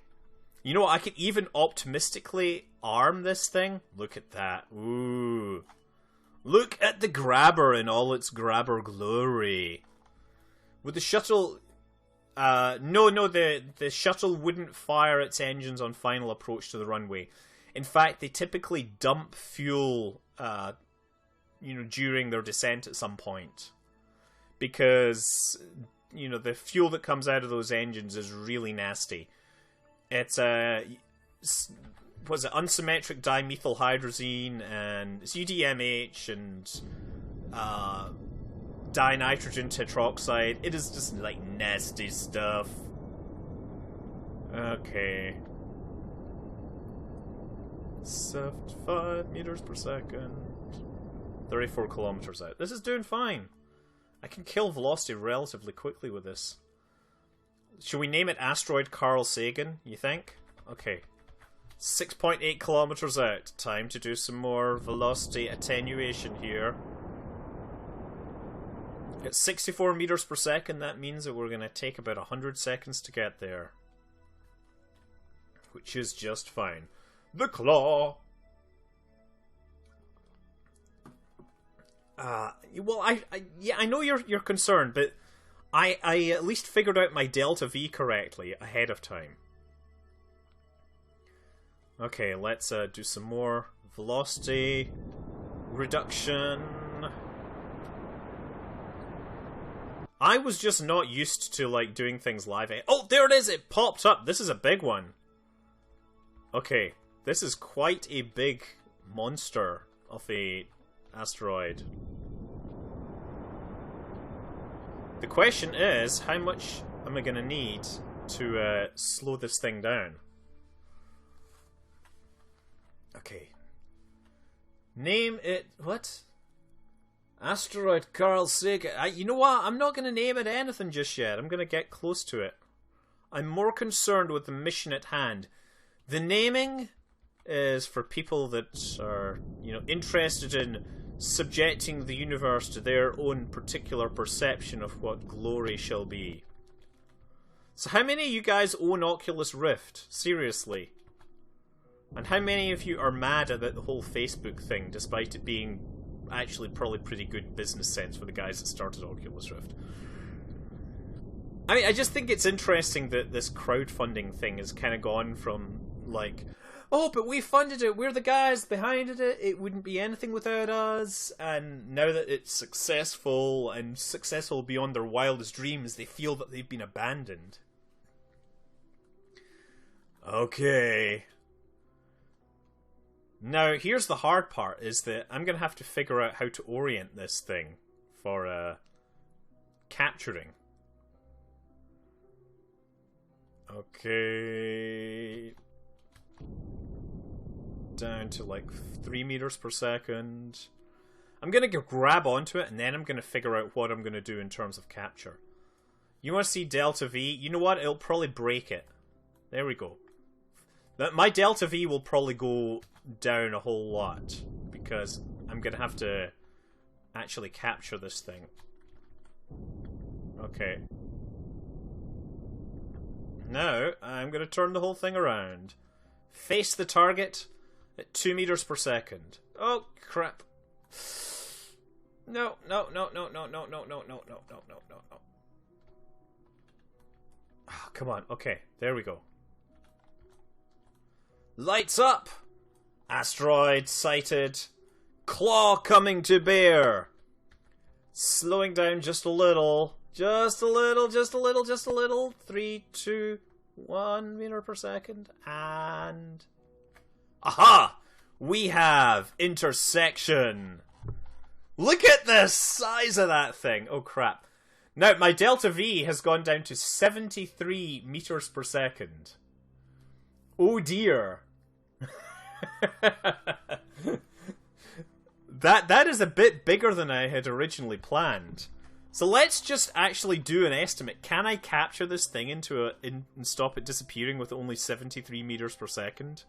You know what? I could even optimistically arm this thing. Look at that. Ooh. Look at the grabber in all its grabber glory. With the shuttle... the shuttle wouldn't fire its engines on final approach to the runway. In fact, they typically dump fuel, during their descent at some point. Because, the fuel that comes out of those engines is really nasty. It's unsymmetric dimethyl hydrazine and it's UDMH and dinitrogen tetroxide. It is just like nasty stuff. Okay. 75 meters per second. 34 kilometers out. This is doing fine. I can kill velocity relatively quickly with this. Should we name it Asteroid Carl Sagan, you think? Okay. 6.8 kilometers out. Time to do some more velocity attenuation here. At 64 meters per second, that means that we're going to take about 100 seconds to get there. Which is just fine. The claw! Well, I know you're concerned, but I at least figured out my delta V correctly ahead of time. Okay, let's do some more velocity reduction. I was just not used to like doing things live. Oh, there it is! It popped up. This is a big one. Okay, this is quite a big monster of a asteroid. The question is, how much am I going to need to slow this thing down? Okay. Name it... What? Asteroid Carl Sagan. You know what? I'm not going to name it anything just yet. I'm going to get close to it. I'm more concerned with the mission at hand. The naming is for people that are, you know, interested in subjecting the universe to their own particular perception of what glory shall be. So how many of you guys own Oculus Rift? Seriously. And how many of you are mad about the whole Facebook thing, despite it being actually probably pretty good business sense for the guys that started Oculus Rift? I mean, I just think it's interesting that this crowdfunding thing has kind of gone from, like, oh, but we funded it, we're the guys behind it, it wouldn't be anything without us, and now that it's successful, and successful beyond their wildest dreams, they feel that they've been abandoned. Okay. Now, here's the hard part, is that I'm going to have to figure out how to orient this thing for capturing. Okay... down to like 3 meters per second. I'm going to grab onto it and then I'm going to figure out what I'm going to do in terms of capture. You want to see delta V? You know what? It'll probably break it. There we go. My delta V will probably go down a whole lot because I'm going to have to actually capture this thing. Okay. Now, I'm going to turn the whole thing around. Face the target at 2 meters per second. Oh, crap. No. Oh, come on. Okay, there we go. Lights up! Asteroid sighted. Claw coming to bear. Slowing down just a little. Just a little. 3, 2, 1 meter per second. And... aha! We have intersection. Look at the size of that thing. Oh, crap. Now, my delta V has gone down to 73 meters per second. Oh, dear. That is a bit bigger than I had originally planned. So let's just actually do an estimate. Can I capture this thing and stop it disappearing with only 73 meters per second?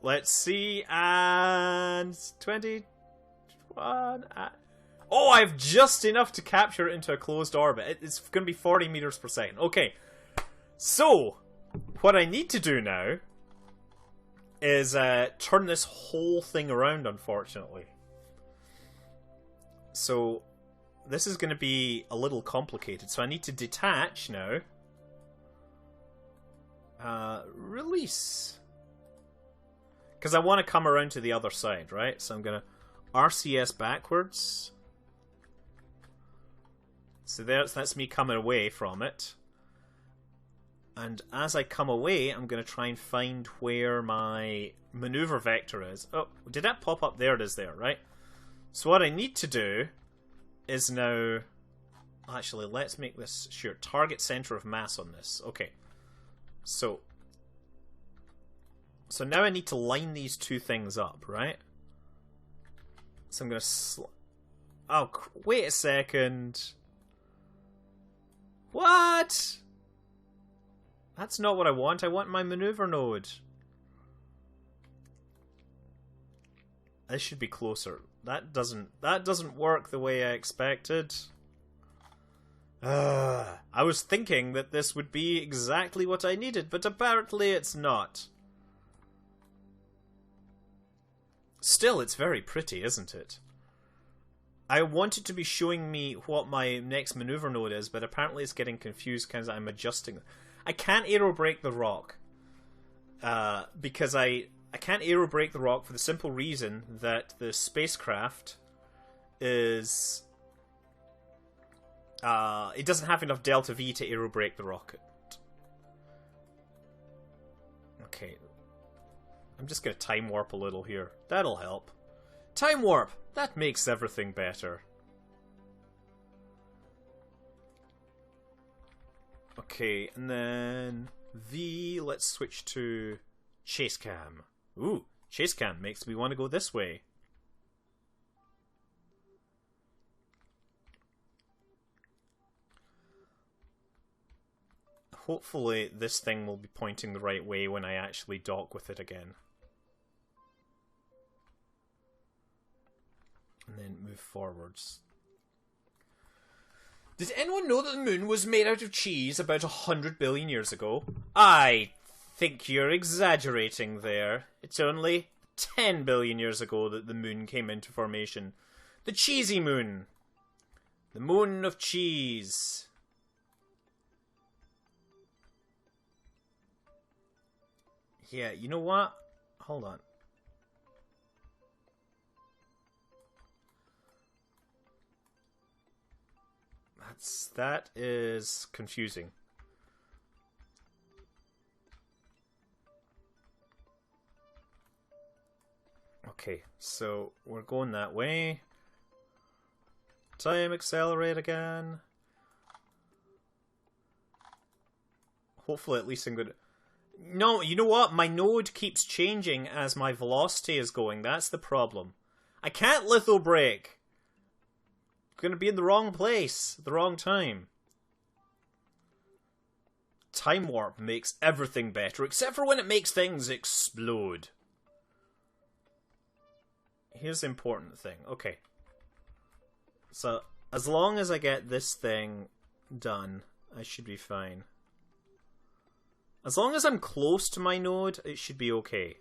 Let's see, and 21. Oh, I have just enough to capture it into a closed orbit. It's going to be 40 meters per second. Okay, so what I need to do now is turn this whole thing around, unfortunately. So this is going to be a little complicated. So I need to detach now. Release. Because I want to come around to the other side, right? So I'm going to RCS backwards. So that's me coming away from it. And as I come away, I'm going to try and find where my maneuver vector is. Oh, did that pop up? There it is there, right? So what I need to do is now... Actually, let's make this sure. Target center of mass on this. Okay. So now I need to line these two things up, right? So I'm going to... Oh, wait a second. What? That's not what I want. I want my maneuver node. This should be closer. That doesn't work the way I expected. I was thinking that this would be exactly what I needed, but apparently it's not. Still, it's very pretty, isn't it? I want it to be showing me what my next maneuver node is, but apparently it's getting confused because I'm adjusting. I can't aerobrake the rock. Because I can't aerobrake the rock for the simple reason that the spacecraft is... it doesn't have enough delta V to aerobrake the rocket. Okay. I'm just going to time warp a little here. That'll help. Time warp! That makes everything better. Okay, and then V, let's switch to chase cam. Ooh, chase cam makes me want to go this way. Hopefully this thing will be pointing the right way when I actually dock with it again. And then move forwards. Did anyone know that the moon was made out of cheese about 100 billion years ago? I think you're exaggerating there. It's only 10 billion years ago that the moon came into formation. The cheesy moon. The moon of cheese. Yeah, you know what? Hold on. That is confusing. Okay, so we're going that way. Time accelerate again. Hopefully at least I'm good. No, you know what? My node keeps changing as my velocity is going. That's the problem. I can't litho brake. Going to be in the wrong place, the wrong time. Time warp makes everything better, except for when it makes things explode. Here's the important thing. Okay. So, as long as I get this thing done, I should be fine. As long as I'm close to my node, it should be okay.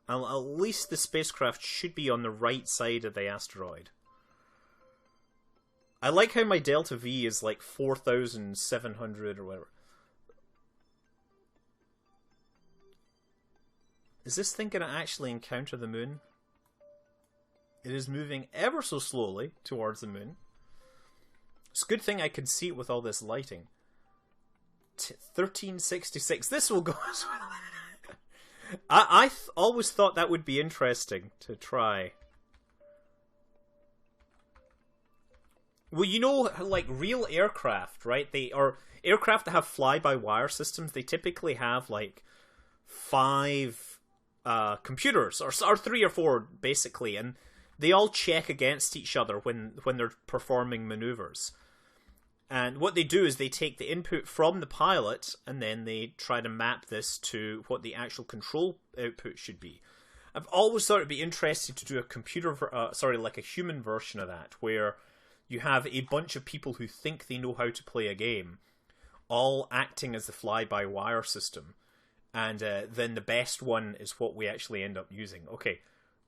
At least the spacecraft should be on the right side of the asteroid. I like how my delta V is like 4,700 or whatever. Is this thing going to actually encounter the moon? It is moving ever so slowly towards the moon. It's a good thing I can see it with all this lighting. 1366. This will go as well. I always thought that would be interesting to try. Well, you know, like real aircraft, right? Or aircraft that have fly-by-wire systems, they typically have like 5 computers, or 3 or 4 basically, and they all check against each other when they're performing maneuvers. And what they do is they take the input from the pilot and then they try to map this to what the actual control output should be. I've always thought it'd be interesting to do like a human version of that, where you have a bunch of people who think they know how to play a game, all acting as the fly-by-wire system, and then the best one is what we actually end up using. Okay,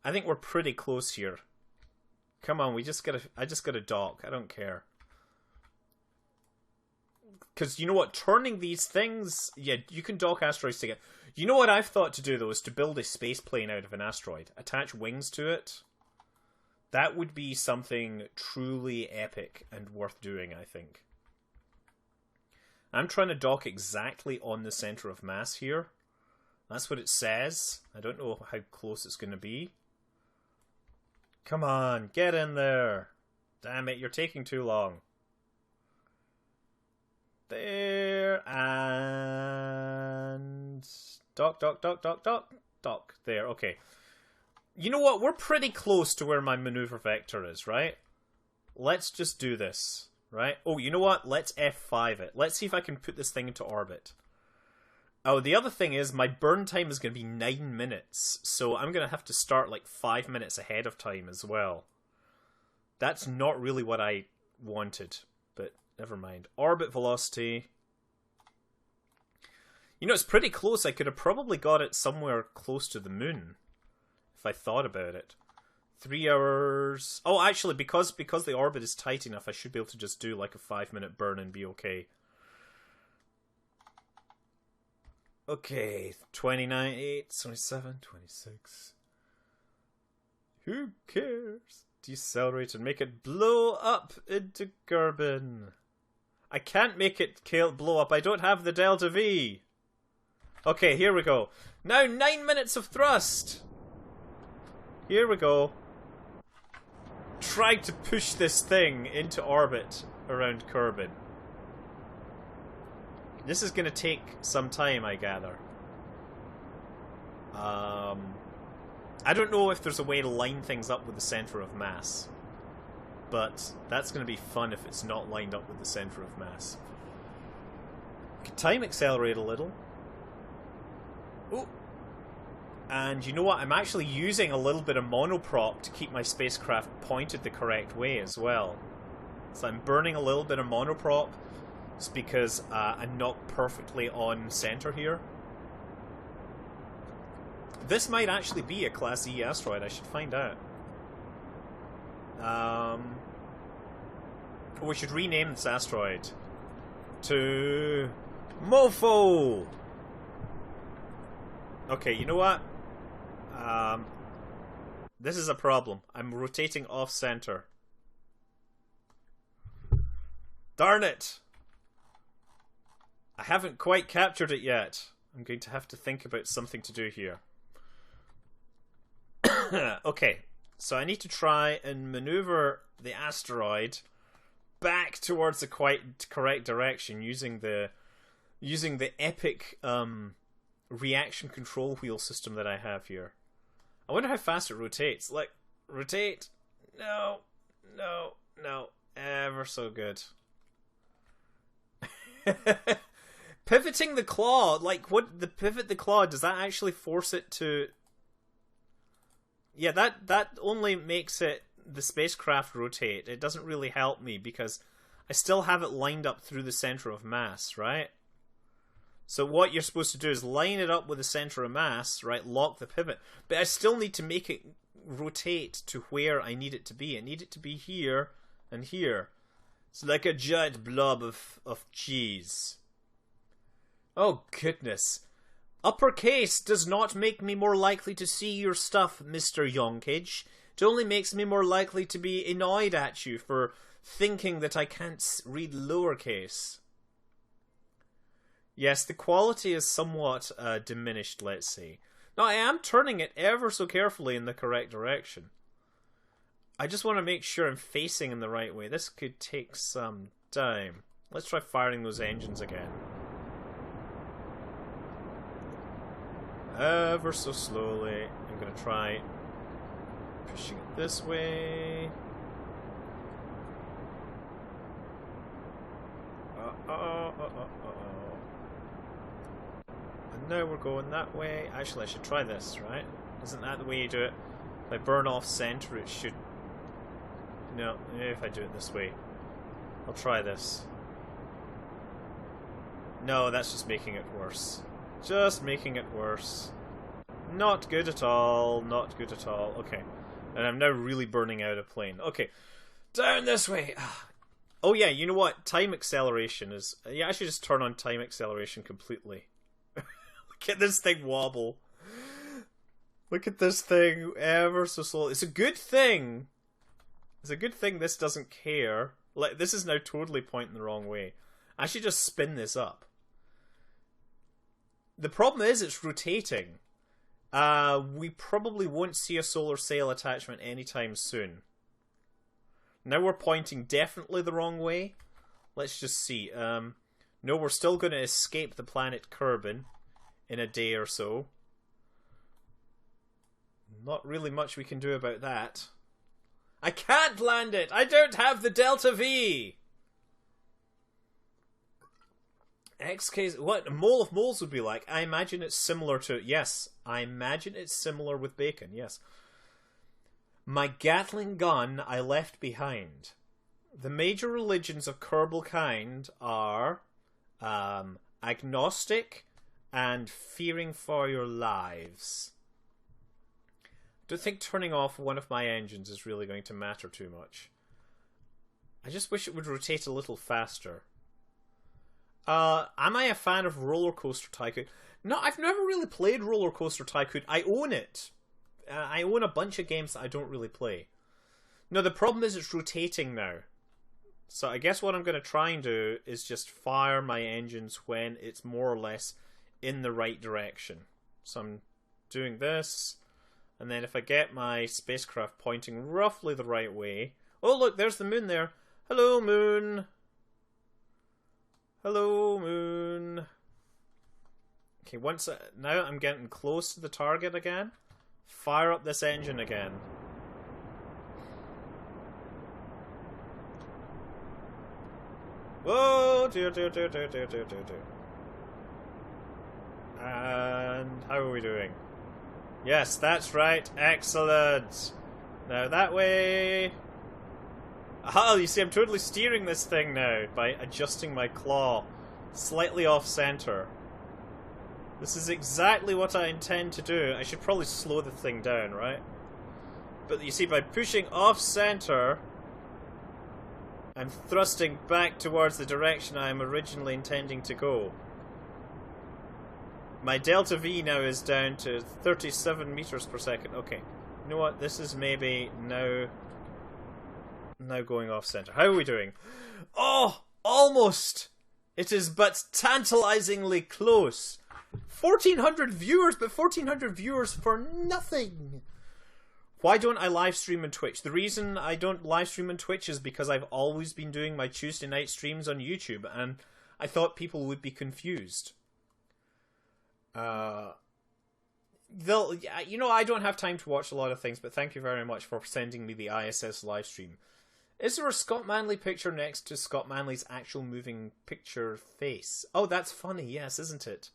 I think we're pretty close here. Come on, I just gotta dock. I don't care. Because you know what, turning these things, yeah, you can dock asteroids together. You know what I've thought to do though is to build a space plane out of an asteroid, attach wings to it. That would be something truly epic and worth doing, I think. I'm trying to dock exactly on the center of mass here. That's what it says. I don't know how close it's going to be. Come on, get in there. Damn it, you're taking too long. There, and... Dock. There, okay. You know what? We're pretty close to where my maneuver vector is, right? Let's just do this, right? Oh, you know what? Let's F5 it. Let's see if I can put this thing into orbit. Oh, the other thing is my burn time is going to be 9 minutes, so I'm going to have to start like 5 minutes ahead of time as well. That's not really what I wanted, but never mind. Orbit velocity. You know, it's pretty close. I could have probably got it somewhere close to the moon, if I thought about it. 3 hours... Oh, actually, because the orbit is tight enough, I should be able to just do like a 5-minute burn and be okay. Okay, 29, 8, 27, 26. Who cares? Decelerate and make it blow up into Kerbal. I can't make it blow up. I don't have the delta V. Okay, here we go. Now 9 minutes of thrust. Here we go. Trying to push this thing into orbit around Kerbal. This is going to take some time, I gather. I don't know if there's a way to line things up with the center of mass. But that's going to be fun if it's not lined up with the center of mass. Could time accelerate a little. Oh! And you know what? I'm actually using a little bit of monoprop to keep my spacecraft pointed the correct way as well. So I'm burning a little bit of monoprop. It's because I'm not perfectly on center here. This might actually be a Class E asteroid. I should find out. We should rename this asteroid to Mofo. Okay, you know what? This is a problem. I'm rotating off center. Darn it! I haven't quite captured it yet. I'm going to have to think about something to do here. Okay, so I need to try and maneuver the asteroid back towards the quite correct direction using the epic reaction control wheel system that I have here. I wonder how fast it rotates. Like, rotate. No. Ever so good. Pivoting the claw, like, what, the pivot the claw, does that actually force it to... Yeah, that only makes it, the spacecraft rotate. It doesn't really help me because I still have it lined up through the center of mass, right? So what you're supposed to do is line it up with the center of mass, right? Lock the pivot. But I still need to make it rotate to where I need it to be. I need it to be here and here. It's like a giant blob of cheese. Oh, goodness. Uppercase does not make me more likely to see your stuff, Mr. Yonkage. It only makes me more likely to be annoyed at you for thinking that I can't read lowercase. Yes, the quality is somewhat diminished, let's say. Now, I am turning it ever so carefully in the correct direction. I just want to make sure I'm facing in the right way. This could take some time. Let's try firing those engines again. Ever so slowly. I'm going to try pushing it this way. And now we're going that way. Actually, I should try this, right? Isn't that the way you do it? If I burn off center, it should... No, maybe if I do it this way. I'll try this. No, that's just making it worse. Just making it worse. Not good at all. Not good at all. Okay. And I'm now really burning out a plane. Okay. Down this way. Oh yeah, you know what? Time acceleration is... Yeah, I should just turn on time acceleration completely. Look at this thing wobble. Look at this thing ever so slowly. It's a good thing. It's a good thing this doesn't care. Like, this is now totally pointing the wrong way. I should just spin this up. The problem is it's rotating. We probably won't see a solar sail attachment anytime soon. Now we're pointing definitely the wrong way. Let's just see. No, we're still going to escape the planet Kerbal in a day or so. Not really much we can do about that. I can't land it! I don't have the Delta V! XK's... What a mole of moles would be like. I imagine it's similar to... Yes, I imagine it's similar with bacon, yes. My Gatling gun I left behind. The major religions of Kerbal kind are... agnostic and fearing for your lives. I don't think turning off one of my engines is really going to matter too much. I just wish it would rotate a little faster. Am I a fan of Roller Coaster Tycoon? No, I've never really played Roller Coaster Tycoon. I own it. I own a bunch of games that I don't really play. No, the problem is it's rotating now. So I guess what I'm going to try and do is just fire my engines when it's more or less in the right direction. So I'm doing this, and then if I get my spacecraft pointing roughly the right way... Oh look, there's the moon there. Hello moon. Hello moon. Okay, now I'm getting close to the target again. Fire up this engine again. Whoa! And how are we doing? Yes, that's right. Excellent. Now that way. Ah, you see, I'm totally steering this thing now by adjusting my claw slightly off center. This is exactly what I intend to do. I should probably slow the thing down, right? But you see, by pushing off center, I'm thrusting back towards the direction I am originally intending to go. My delta V now is down to 37 meters per second. Okay, you know what? This is maybe now going off center. How are we doing? Oh, almost! It is but tantalizingly close. 1,400 viewers, but 1,400 viewers for nothing. Why don't I live stream on Twitch? The reason I don't live stream on Twitch is because I've always been doing my Tuesday night streams on YouTube, and I thought people would be confused. I don't have time to watch a lot of things, but thank you very much for sending me the ISS live stream. Is there a Scott Manley picture next to Scott Manley's actual moving picture face? Oh, that's funny, yes, isn't it?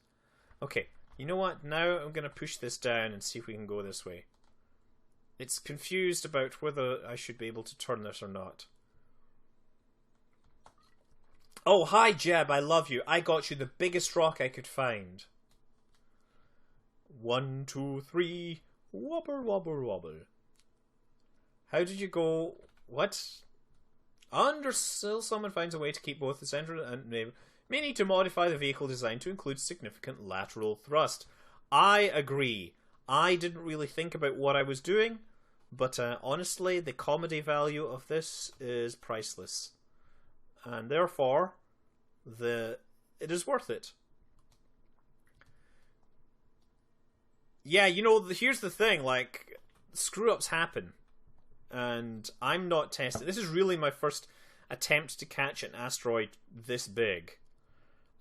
Okay, you know what? Now I'm going to push this down and see if we can go this way. It's confused about whether I should be able to turn this or not. Oh, hi Jeb, I love you. I got you the biggest rock I could find. 1, 2, 3, wobble, wobble, wobble. How did you go? What? Until someone finds a way to keep both the center and may need to modify the vehicle design to include significant lateral thrust. I agree. I didn't really think about what I was doing, but honestly, the comedy value of this is priceless. And therefore, it is worth it. Yeah, here's the thing, like, screw-ups happen. And I'm not testing. This is really my first attempt to catch an asteroid this big.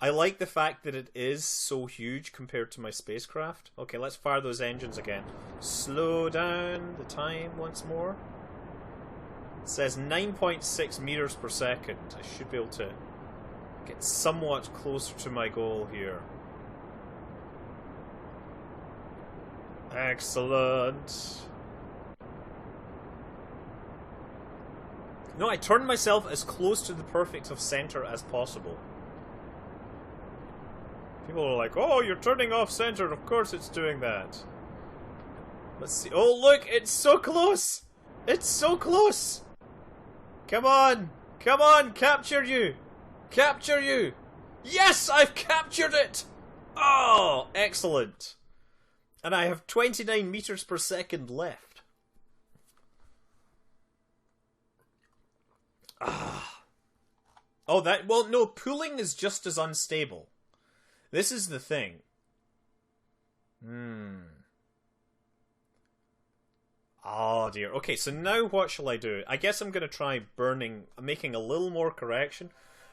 I like the fact that it is so huge compared to my spacecraft. Okay, let's fire those engines again. Slow down the time once more. It says 9.6 meters per second. I should be able to get somewhat closer to my goal here. Excellent. No, I turned myself as close to the perfect of center as possible. People are like, oh, you're turning off center. Of course it's doing that. Let's see. Oh, look, it's so close. It's so close. Come on. Come on, capture you. Capture you. Yes, I've captured it. Oh, excellent. And I have 29 meters per second left. Oh, well, no, pooling is just as unstable. This is the thing. dear. Okay, so now what shall I do? I guess I'm going to try making a little more correction.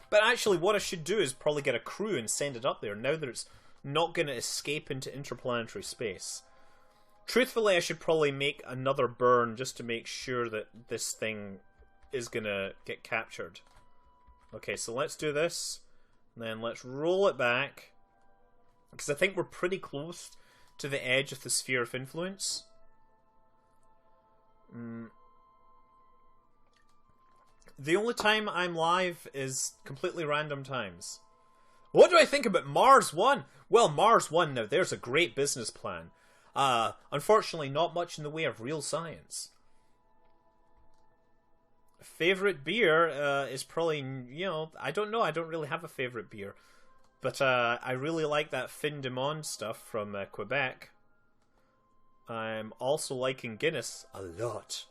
But actually what I should do is probably get a crew and send it up there now that it's not going to escape into interplanetary space. Truthfully, I should probably make another burn just to make sure that this thing is going to get captured. Okay, so let's do this. And then let's roll it back. Because I think we're pretty close to the edge of the sphere of influence. The only time I'm live is completely random times. What do I think about Mars 1? Well, Mars 1, now there's a great business plan. Unfortunately, not much in the way of real science. Favorite beer is probably, you know, I don't know. I don't really have a favorite beer. But I really like that Fin de Monde stuff from Quebec. I'm also liking Guinness a lot.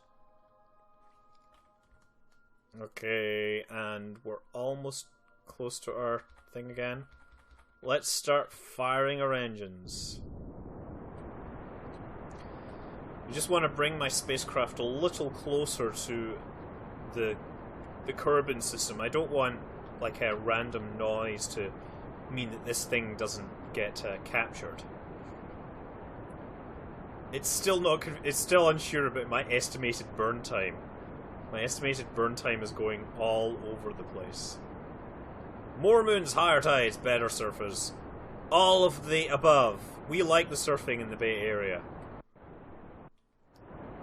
Okay, and we're almost close to our thing again. Let's start firing our engines. I just want to bring my spacecraft a little closer to the Kerbal system. I don't want like a random noise to mean that this thing doesn't get captured. It's still unsure about my estimated burn time. My estimated burn time is going all over the place. More moons, higher tides, better surfers. All of the above. We like the surfing in the Bay Area.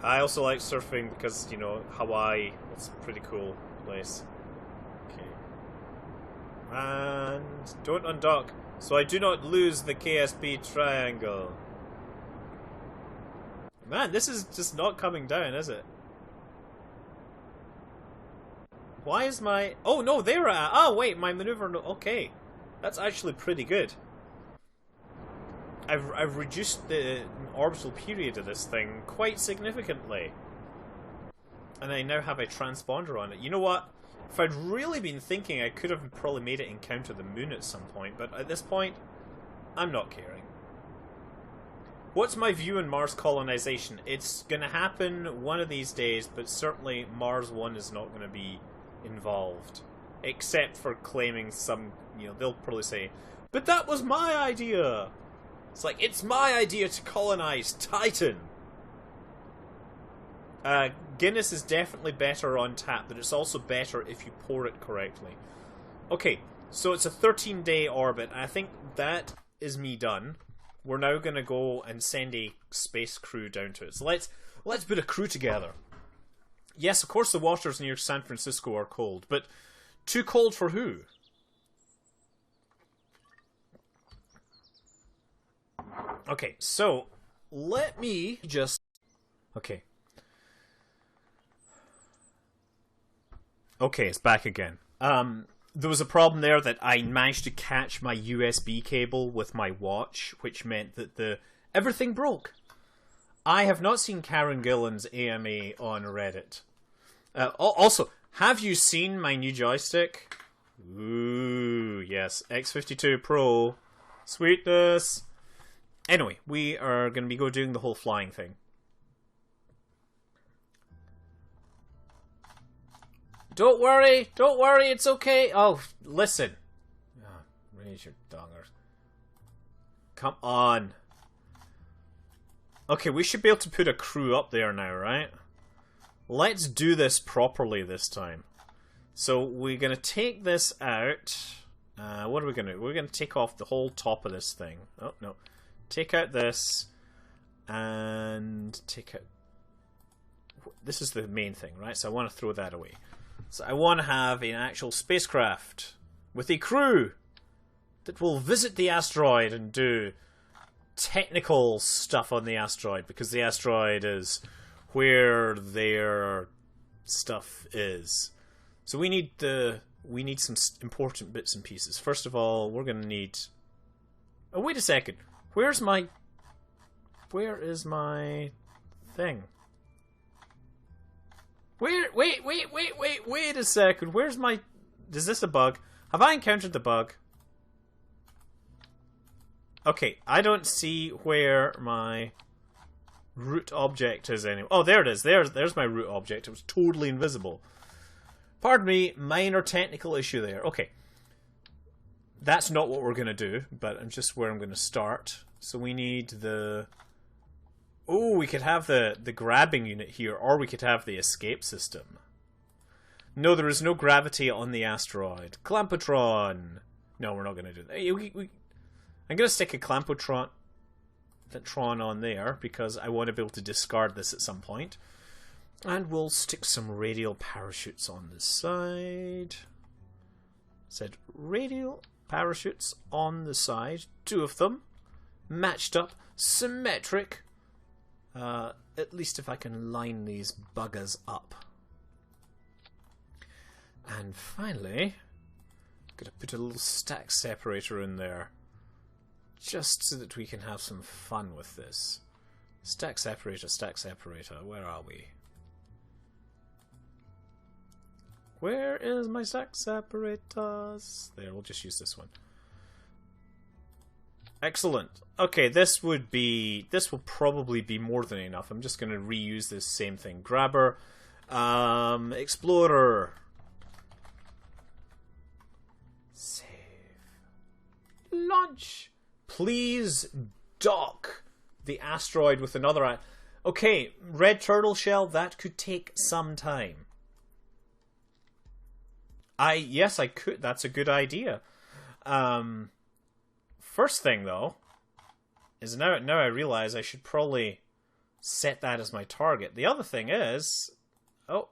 I also like surfing because, you know, Hawaii, it's a pretty cool place. Okay. And don't undock, so I do not lose the KSP triangle. Man, this is just not coming down, is it? Why is my... Oh, no, they're at... Oh, wait, my maneuver... No... Okay. That's actually pretty good. I've reduced the orbital period of this thing quite significantly. And I now have a transponder on it. You know what? If I'd really been thinking, I could have probably made it encounter the moon at some point. But at this point, I'm not caring. What's my view on Mars colonization? It's going to happen one of these days, but certainly Mars 1 is not going to be involved. Except for claiming some, you know, they'll probably say, but that was my idea! It's like, it's my idea to colonize Titan! Guinness is definitely better on tap, but it's also better if you pour it correctly. Okay, so it's a 13-day orbit, and I think that is me done. We're now going to go and send a space crew down to it. So let's put a crew together. Yes, of course the waters near San Francisco are cold, but too cold for who? Okay, so let me just... Okay. Okay, it's back again. There was a problem there that I managed to catch my USB cable with my watch, which meant that everything broke. I have not seen Karen Gillan's AMA on Reddit. Also, have you seen my new joystick? Ooh, yes, X52 Pro. Sweetness. Anyway, we are going to be doing the whole flying thing. Don't worry, it's okay. Oh, listen. Oh, raise your dongers. Come on. Okay, we should be able to put a crew up there now, right? Let's do this properly this time. So we're going to take this out. What are we going to do? We're going to take off the whole top of this thing. Oh, no. Take out this. And take out... This is the main thing, right? So I want to throw that away. So I want to have an actual spacecraft with a crew that will visit the asteroid and do technical stuff on the asteroid, because the asteroid is where their stuff is. So we need some important bits and pieces. First of all, we're going to need... Oh, wait a second. Where is my thing? Wait a second. Where's my... Is this a bug? Have I encountered the bug? Okay, I don't see where my... root object is anyway. Oh, there it is. There's my root object. It was totally invisible. Pardon me, minor technical issue there. Okay. That's not what we're going to do, but I'm just where I'm going to start. So we need the... Oh, we could have the grabbing unit here, or we could have the escape system. No, there is no gravity on the asteroid. Clampotron! No, we're not going to do that. I'm going to stick a Clampotron on there, because I want to be able to discard this at some point. And we'll stick some radial parachutes on this side. Said radial parachutes on the side. 2 of them. Matched up. Symmetric. At least if I can line these buggers up. And finally, I'm going to put a little stack separator in there. Just so that we can have some fun with this. Stack separator, where are we? Where is my stack separators? There, we'll just use this one. Excellent. Okay, this will probably be more than enough. I'm just going to reuse this same thing. Grabber, Explorer. Save. Launch. Please dock the asteroid with another... Okay, red turtle shell, that could take some time. Yes, I could. That's a good idea. First thing, though, is now I realize I should probably set that as my target. The other thing is... Oh,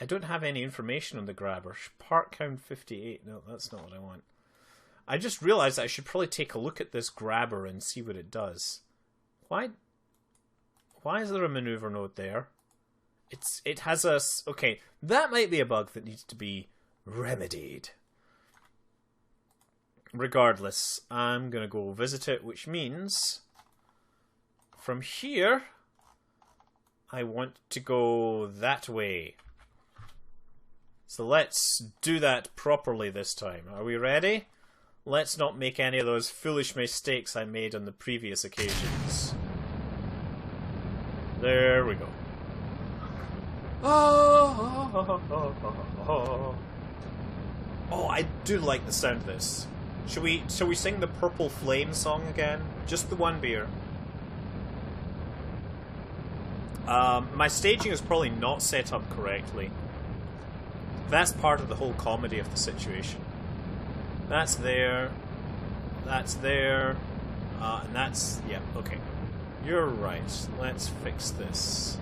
I don't have any information on the grabber. Part count 58. No, that's not what I want. I just realized I should probably take a look at this grabber and see what it does. Why is there a maneuver node there? It has a... Okay, that might be a bug that needs to be remedied. Regardless, I'm going to go visit it, which means from here, I want to go that way. So let's do that properly this time. Are we ready? Let's not make any of those foolish mistakes I made on the previous occasions. There we go. Oh, I do like the sound of this. Shall we sing the Purple Flame song again? Just the one beer. My staging is probably not set up correctly. That's part of the whole comedy of the situation. That's there. That's there. And that's... Yeah, okay. You're right. Let's fix this.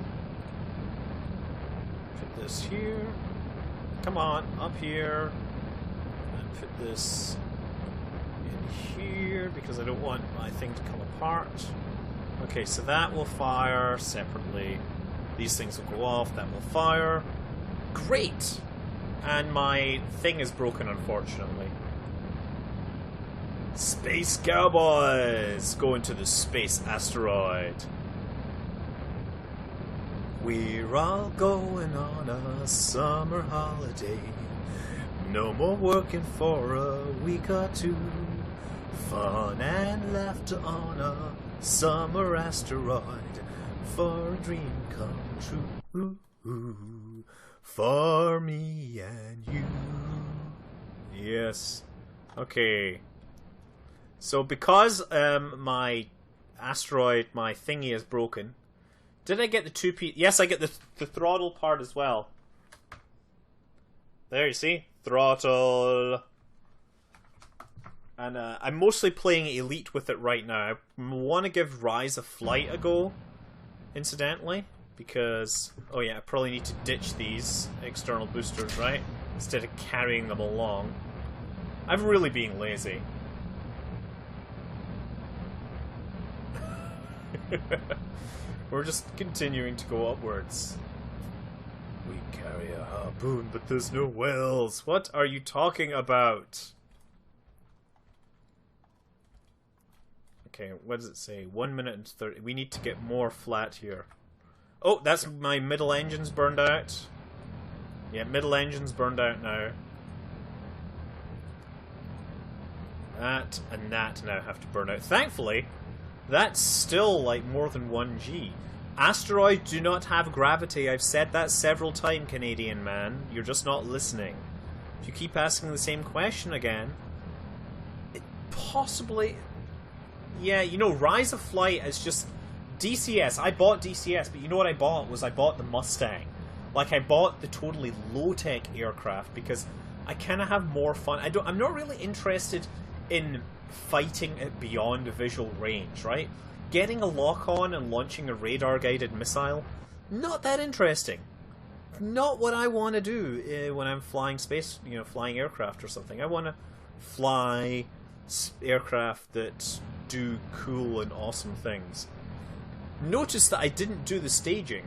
Put this here. Come on, up here. And put this in here, because I don't want my thing to come apart. Okay, so that will fire separately. These things will go off. That will fire. Great! And my thing is broken, unfortunately. Space Cowboys! Going to the space asteroid. We're all going on a summer holiday. No more working for a week or two. Fun and laughter on a summer asteroid. For a dream come true. For me and you. Yes. Okay. So because my asteroid, my thingy is broken, did I get the 2P? Yes, I get the throttle part as well. There, you see? Throttle. And I'm mostly playing Elite with it right now. I want to give Rise of Flight a go, incidentally. Because, oh yeah, I probably need to ditch these external boosters, right? Instead of carrying them along. I'm really being lazy. We're just continuing to go upwards. We carry a harpoon, but there's no whales. What are you talking about? Okay, what does it say? 1 minute and 30. We need to get more flat here. Oh, that's my middle engine's burned out. Yeah, middle engine's burned out now. That and that now have to burn out. Thankfully, That's still like more than 1G. Asteroid do not have gravity. I've said that several times, Canadian man. You're just not listening. If you keep asking the same question again, it possibly... Yeah, you know, Rise of Flight is just... DCS. I bought DCS, but you know what I bought? I bought the Mustang. Like, I bought the totally low-tech aircraft because I kind of have more fun. I'm not really interested in fighting it beyond visual range, right? Getting a lock-on and launching a radar-guided missile, not that interesting. Not what I want to do when I'm flying space, you know, flying aircraft or something. I want to fly aircraft that do cool and awesome things. Notice that I didn't do the staging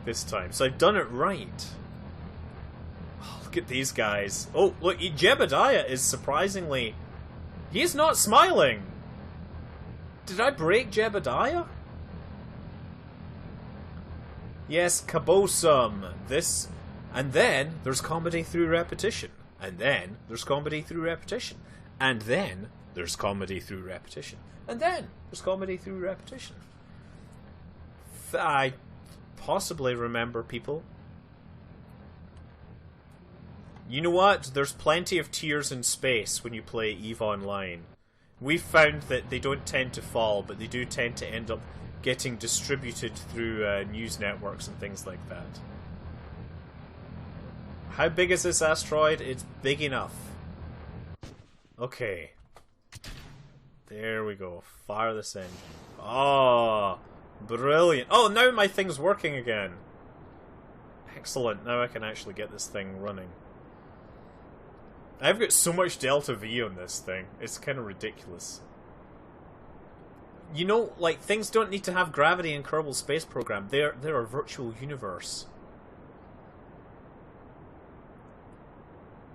this time, so I've done it right. Oh, look at these guys. Oh, look, Jebediah is surprisingly... He's not smiling! Did I break Jebediah? Yes, kabosum. This... And then there's comedy through repetition. And then there's comedy through repetition. And then there's comedy through repetition. And then there's comedy through repetition. I possibly remember people. You know what? There's plenty of tears in space when you play EVE Online. We've found that they don't tend to fall, but they do tend to end up getting distributed through news networks and things like that. How big is this asteroid? It's big enough. Okay. There we go. Fire this engine. Oh, brilliant. Oh, now my thing's working again. Excellent. Now I can actually get this thing running. I've got so much Delta V on this thing. It's kind of ridiculous. You know, like, things don't need to have gravity in Kerbal Space Program. They're a virtual universe.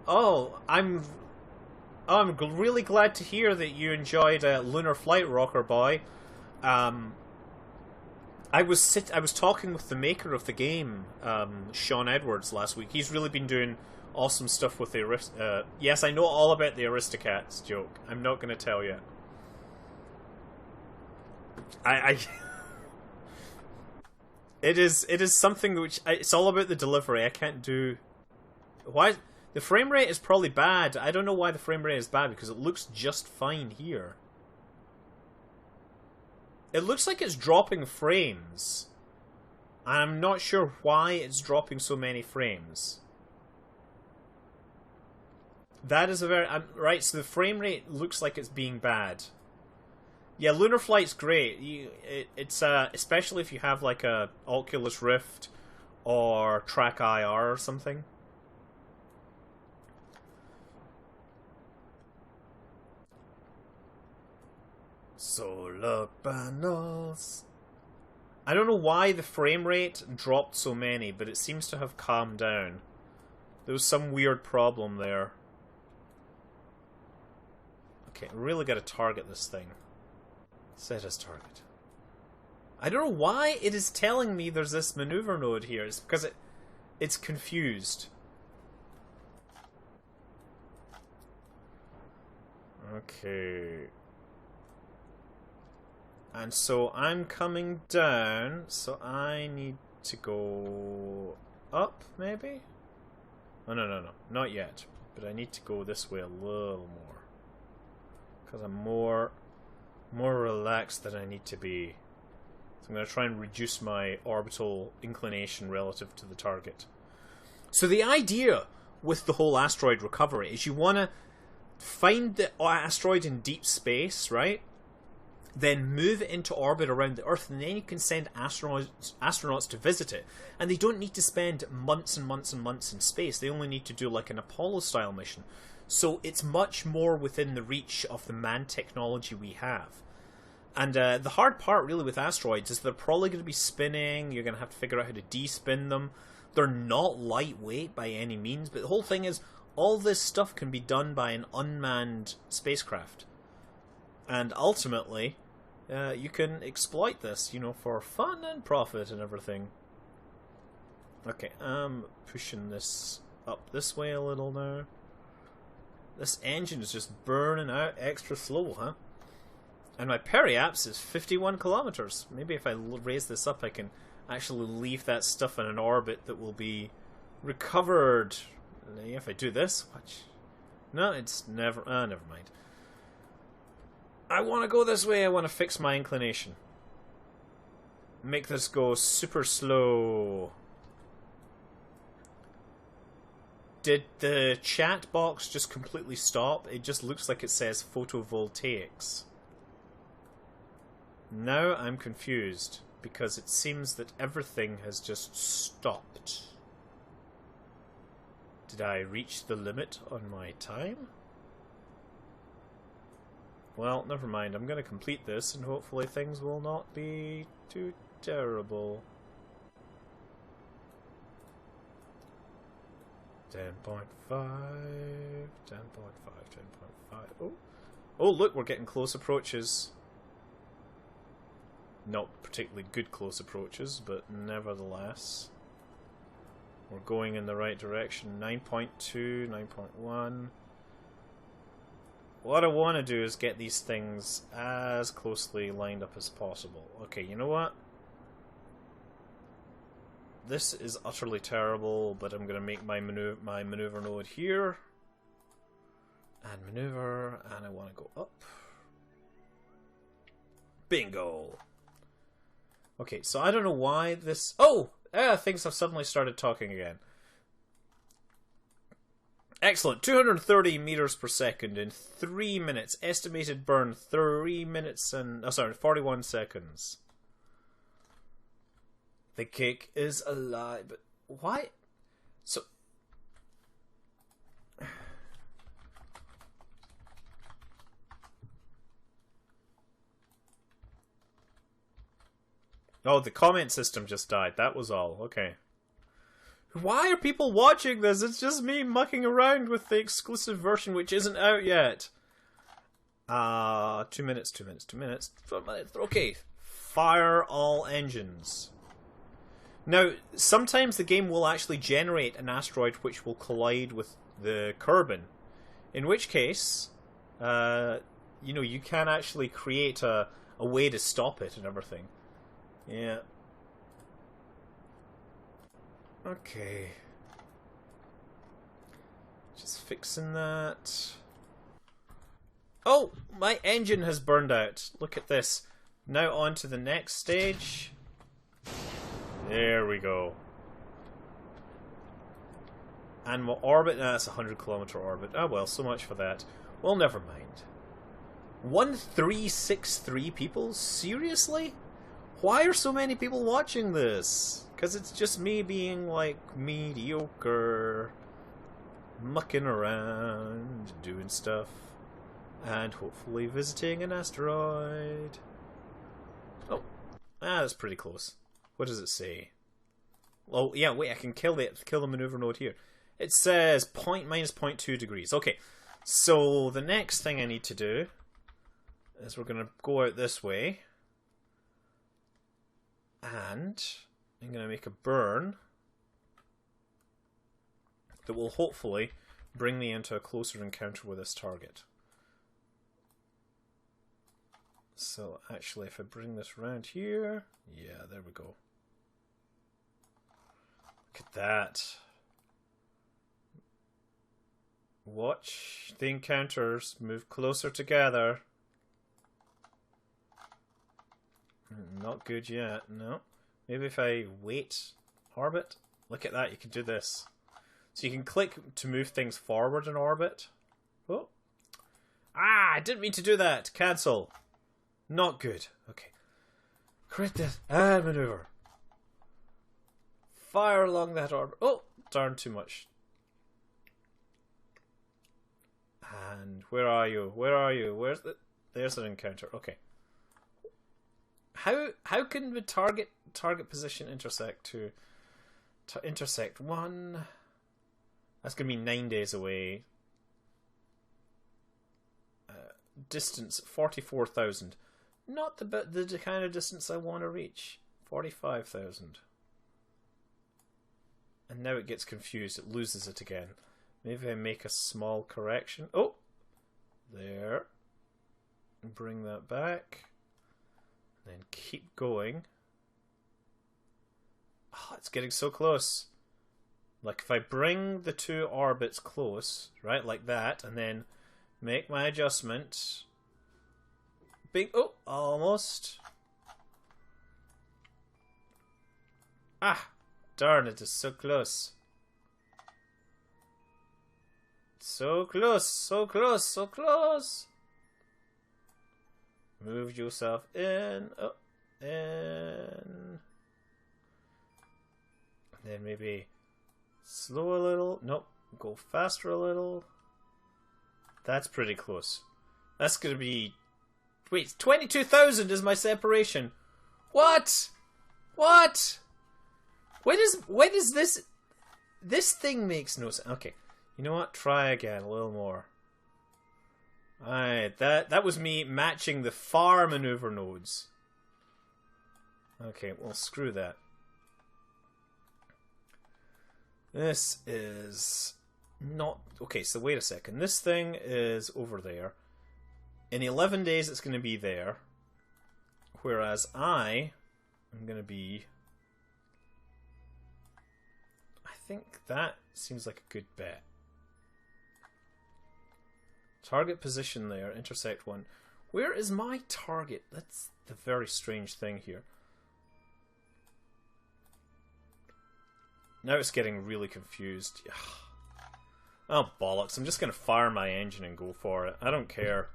Oh, I'm really glad to hear that you enjoyed Lunar Flight, Rocker Boy. I was talking with the maker of the game, Sean Edwards, last week. He's really been doing awesome stuff with the yes, I know all about the Aristocats joke. I'm not going to tell you. It is something which it's all about the delivery. I can't do. Why the frame rate is probably bad. I don't know why the frame rate is bad because it looks just fine here. It looks like it's dropping frames. I'm not sure why it's dropping so many frames. That is a very... right, so the frame rate looks like it's being bad. Yeah, Lunar Flight's great. It's especially if you have like a Oculus Rift or Track IR or something. Solar panels. I don't know why the frame rate dropped so many, but it seems to have calmed down. There was some weird problem there. Okay, really got to target this thing. Set as target. I don't know why it is telling me there's this maneuver node here. It's because it's confused. Okay. And so I'm coming down, so I need to go up, maybe? Oh, no. Not yet. But I need to go this way a little more. Because I'm more relaxed than I need to be. So I'm going to try and reduce my orbital inclination relative to the target. So the idea with the whole asteroid recovery is you want to find the asteroid in deep space, right? Then move it into orbit around the Earth, and then you can send astronauts to visit it. And they don't need to spend months and months and months in space. They only need to do like an Apollo-style mission. So it's much more within the reach of the manned technology we have. And the hard part really with asteroids is they're probably going to be spinning. You're going to have to figure out how to de-spin them. They're not lightweight by any means, but the whole thing is all this stuff can be done by an unmanned spacecraft. And ultimately, you can exploit this, you know, for fun and profit and everything. Okay, I'm pushing this up this way a little now. This engine is just burning out extra slow, huh? And my periapse is 51 kilometers. Maybe if I raise this up, I can actually leave that stuff in an orbit that will be recovered. If I do this, watch. No, it's never. Never mind. I want to go this way. I want to fix my inclination. Make this go super slow. Did the chat box just completely stop? It just looks like it says photovoltaics. Now I'm confused, because it seems that everything has just stopped. Did I reach the limit on my time? Well, never mind. I'm going to complete this, and hopefully things will not be too terrible. 10.5, 10.5, 10.5. Oh. Oh, look, we're getting close approaches. Not particularly good close approaches, but nevertheless. We're going in the right direction. 9.2, 9.1. What I want to do is get these things as closely lined up as possible. Okay, you know what? This is utterly terrible, but I'm going to make my maneuver node here. And maneuver, and I want to go up. Bingo! Okay, so I don't know why this... Oh! Things have suddenly started talking again. Excellent. 230 meters per second in 3 minutes. Estimated burn 3 minutes and... 41 seconds. The cake is alive. But why? So... Oh, the comment system just died. That was all. Okay. Why are people watching this? It's just me mucking around with the exclusive version, which isn't out yet. 2 minutes, 2 minutes, 2 minutes. Okay. Fire all engines. Now, sometimes the game will actually generate an asteroid which will collide with the Kerbal. In which case, you know, you can actually create a way to stop it and everything. Yeah. Okay. Just fixing that. Oh! My engine has burned out. Look at this. Now on to the next stage. There we go. And what orbit? That's a 100-kilometer orbit. Oh well, so much for that. Well, never mind. 1363 people? Seriously? Why are so many people watching this? Because it's just me being, like, mediocre, mucking around, doing stuff, and hopefully visiting an asteroid. Oh, that's pretty close. What does it say? Oh, yeah, wait, I can kill the maneuver node here. It says minus 0.2 degrees. Okay, so the next thing I need to do is we're going to go out this way. And I'm going to make a burn that will hopefully bring me into a closer encounter with this target. So actually, if I bring this around here, yeah, there we go. Look at that. Watch the encounters move closer together. Not good yet, no. Maybe if I wait, orbit. Look at that, you can do this. So you can click to move things forward in orbit. Oh. Ah, I didn't mean to do that. Cancel. Not good. Okay. Correct this. And maneuver. Fire along that orbit. Oh, darn too much. And where are you? Where are you? Where's the... There's an encounter. Okay. How can the target position intersect to intersect one? That's gonna be 9 days away. Distance 44,000. Not the kind of distance I want to reach. 45,000. And now it gets confused. It loses it again. Maybe I make a small correction. Oh, there. Bring that back. Then keep going. Oh, it's getting so close. Like if I bring the two orbits close, right, like that, and then make my adjustment. Bing, oh, almost. Ah, darn, it is so close. So close, so close, so close. Move yourself in, oh, in. And then maybe slow a little. Nope, go faster a little. That's pretty close. That's gonna be... Wait, 22,000 is my separation. What? What? When is this... This thing makes no sense. Okay, you know what? Try again, a little more. Alright, that was me matching the far maneuver nodes. Okay, well, screw that. This is not... Okay, so wait a second. This thing is over there. In 11 days, it's going to be there. Whereas I am going to be... I think that seems like a good bet. Target position there, intersect one. Where is my target? That's the very strange thing here. Now it's getting really confused. Oh bollocks! I'm just gonna fire my engine and go for it. I don't care.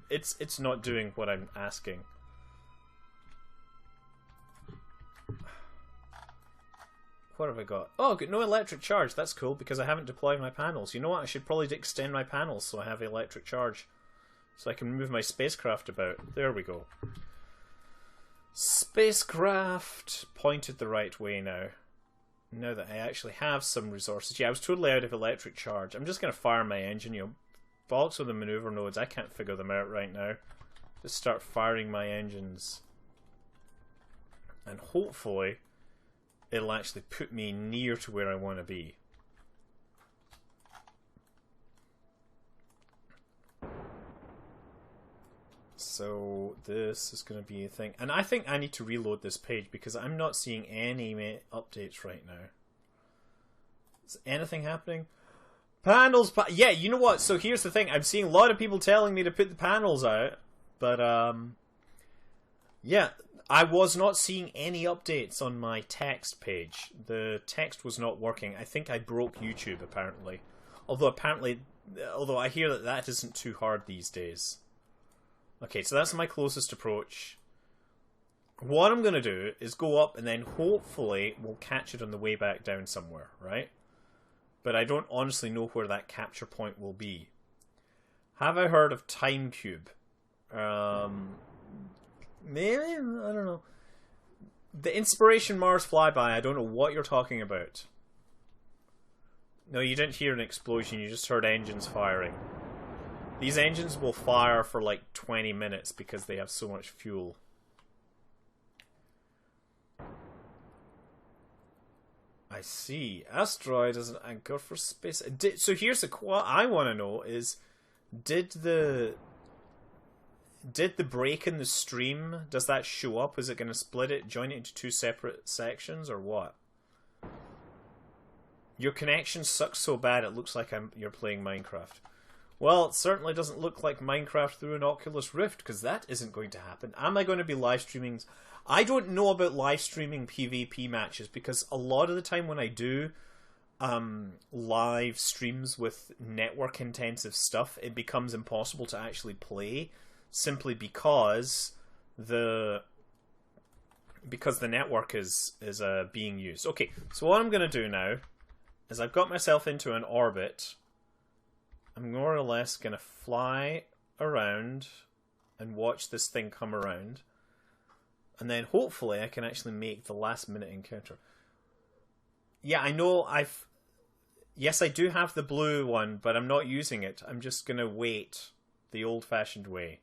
It's not doing what I'm asking. What have I got? Oh, I've got no electric charge. That's cool because I haven't deployed my panels. You know what? I should probably extend my panels so I have electric charge, so I can move my spacecraft about. There we go. Spacecraft pointed the right way now. Now that I actually have some resources. Yeah, I was totally out of electric charge. I'm just going to fire my engine. You know, bollocks with the maneuver nodes. I can't figure them out right now. Just start firing my engines. And hopefully it'll actually put me near to where I want to be. So this is going to be a thing. And I think I need to reload this page because I'm not seeing any updates right now. Is anything happening? Panels, yeah, you know what? So here's the thing. I'm seeing a lot of people telling me to put the panels out. But, yeah, I was not seeing any updates on my text page. The text was not working. I think I broke YouTube, apparently. Although I hear that that isn't too hard these days. Okay, so that's my closest approach. What I'm going to do is go up and then hopefully we'll catch it on the way back down somewhere, right? But I don't honestly know where that capture point will be. Have I heard of Time Cube? Maybe? I don't know. The Inspiration Mars flyby, I don't know what you're talking about. No, you didn't hear an explosion, you just heard engines firing. These engines will fire for like 20 minutes because they have so much fuel. I see. Asteroid is an anchor for space. So here's what I want to know is, did the break in the stream, does that show up? Is it going to split it, join it into two separate sections, or what? Your connection sucks so bad it looks like you're playing Minecraft. Well, it certainly doesn't look like Minecraft through an Oculus Rift, because that isn't going to happen. Am I going to be live streaming? I don't know about live streaming PvP matches, because a lot of the time when I do live streams with network intensive stuff, it becomes impossible to actually play, simply because the network is being used. Okay, so what I'm going to do now is I've got myself into an orbit. I'm more or less going to fly around and watch this thing come around. And then hopefully I can actually make the last minute encounter. Yeah, I know yes, I do have the blue one, but I'm not using it. I'm just going to wait the old-fashioned way.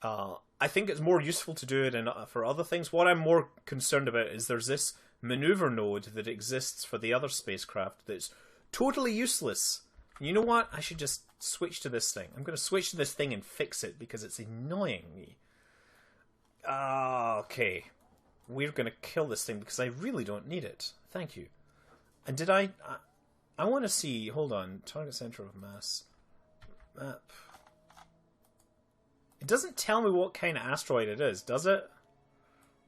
I think it's more useful to do it for other things. What I'm more concerned about is there's this maneuver node that exists for the other spacecraft that's totally useless. You know what? I should just switch to this thing. I'm going to switch to this thing and fix it because it's annoying me. Okay. We're going to kill this thing because I really don't need it. Thank you. And did I want to see... Hold on. Target center of mass. Map. It doesn't tell me what kind of asteroid it is, does it?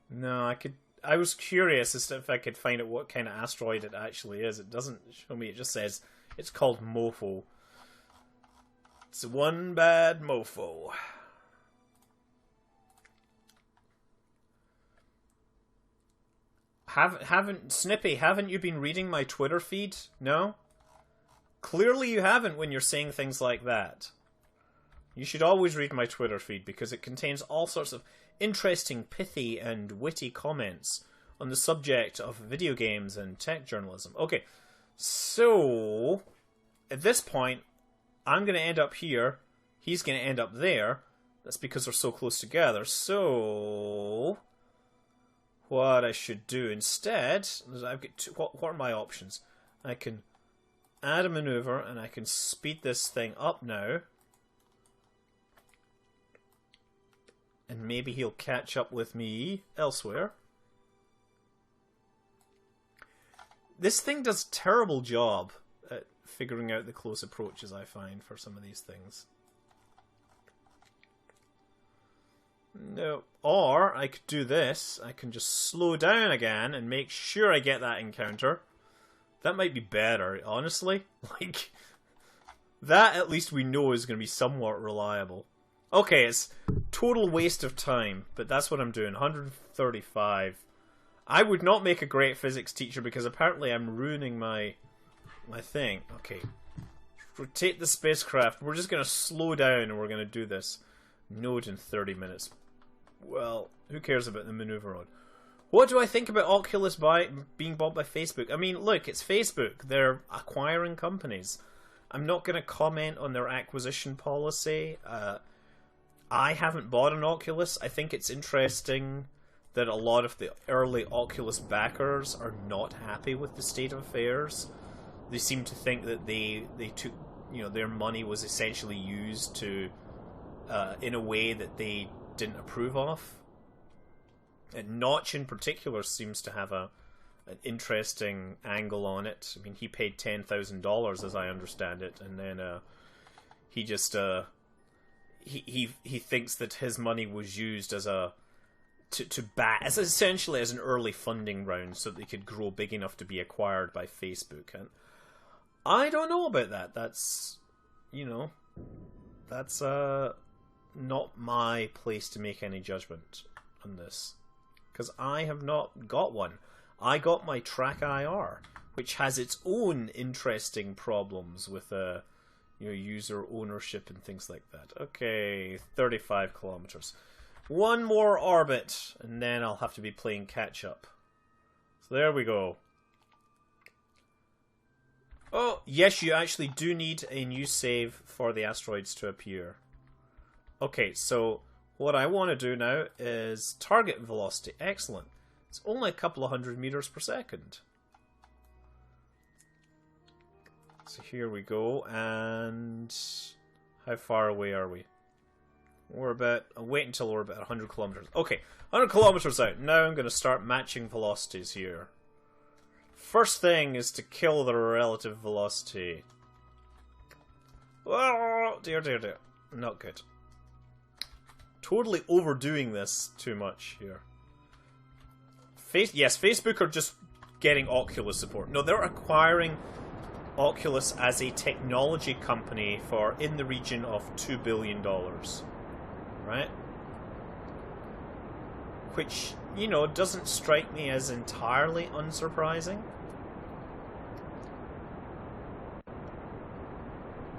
No, I was curious as to if I could find out what kind of asteroid it actually is. It doesn't show me. It just says it's called Mofo. It's one bad mofo. Snippy, haven't you been reading my Twitter feed? No? Clearly you haven't when you're saying things like that. You should always read my Twitter feed because it contains all sorts of interesting, pithy, and witty comments on the subject of video games and tech journalism. Okay, so at this point, I'm going to end up here. He's going to end up there. That's because we're so close together. So what I should do instead is I've got what are my options? I can add a maneuver and I can speed this thing up now. And maybe he'll catch up with me elsewhere. This thing does a terrible job at figuring out the close approaches, I find, for some of these things. No. Or I could do this. I can just slow down again and make sure I get that encounter. That might be better, honestly. Like, that at least we know is going to be somewhat reliable. Okay, it's total waste of time, but that's what I'm doing. 135. I would not make a great physics teacher because apparently I'm ruining my thing. Okay. Rotate the spacecraft. We're just going to slow down and we're going to do this. Node in 30 minutes. Well, who cares about the maneuver on? What do I think about Oculus being bought by Facebook? I mean, look, it's Facebook. They're acquiring companies. I'm not going to comment on their acquisition policy. I haven't bought an Oculus. I think it's interesting that a lot of the early Oculus backers are not happy with the state of affairs. They seem to think that they took, their money was essentially used to, in a way that they didn't approve of. And Notch in particular seems to have an interesting angle on it. I mean, he paid $10,000 as I understand it, and then he just he thinks that his money was used as essentially as an early funding round so that they could grow big enough to be acquired by Facebook. And I don't know about that. That's not my place to make any judgment on this. Because I have not got one. I got my Track IR, which has its own interesting problems with user ownership and things like that. Okay, 35 kilometers. One more orbit, and then I'll have to be playing catch up. So there we go. Oh, yes, you actually do need a new save for the asteroids to appear. Okay, so what I want to do now is target velocity. Excellent. It's only a couple of 100 meters per second. So here we go, and how far away are we? We're about, I'll wait until we're about 100 kilometers. Okay, 100 kilometers out. Now I'm going to start matching velocities here. First thing is to kill the relative velocity. Oh, dear, dear, dear. Not good. Totally overdoing this too much here. Yes, Facebook are just getting Oculus support. No, they're acquiring Oculus as a technology company for in the region of $2 billion. Right? Which, doesn't strike me as entirely unsurprising.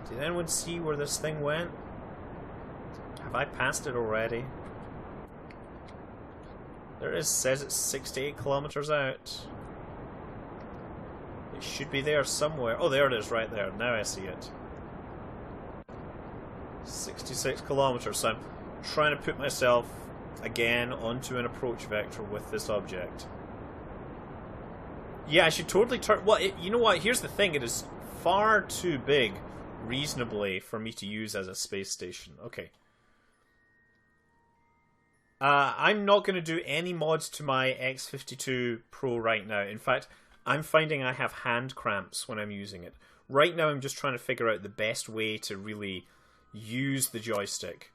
Did anyone see where this thing went? Have I passed it already? There it says it's 68 kilometers out. It should be there somewhere. Oh, there it is, right there. Now I see it. 66 kilometers. So I'm trying to put myself again onto an approach vector with this object. Yeah, I should totally turn... Well, you know what? Here's the thing. It is far too big reasonably for me to use as a space station. Okay. I'm not going to do any mods to my X52 Pro right now. In fact, I'm finding I have hand cramps when I'm using it. Right now I'm just trying to figure out the best way to really use the joystick.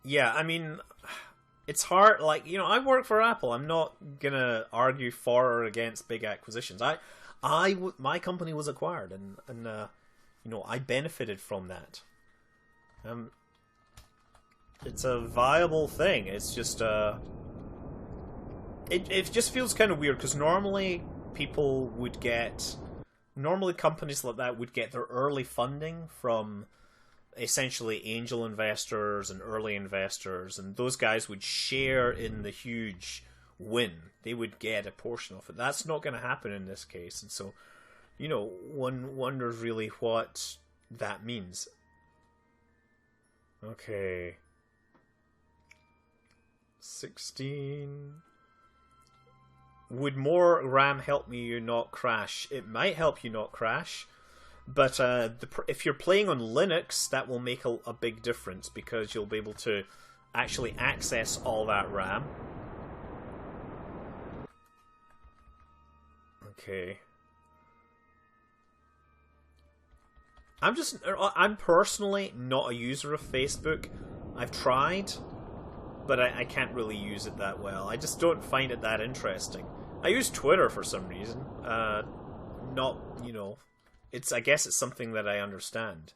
Yeah, I mean, it's hard. Like, you know, I work for Apple. I'm not gonna argue for or against big acquisitions. My company was acquired, and you know, I benefited from that. It's a viable thing. It's just it just feels kind of weird because normally companies like that would get their early funding from essentially angel investors and early investors, and those guys would share in the huge win. They would get a portion of it. That's not going to happen in this case, and so, you know, one wonders really what that means. Okay. 16. Would more RAM help you not crash? It might help you not crash. But if you're playing on Linux, that will make a big difference because you'll be able to actually access all that RAM. Okay. I'm personally not a user of Facebook. I've tried, but I can't really use it that well. I just don't find it that interesting. I use Twitter for some reason. Not, you know... I guess it's something that I understand.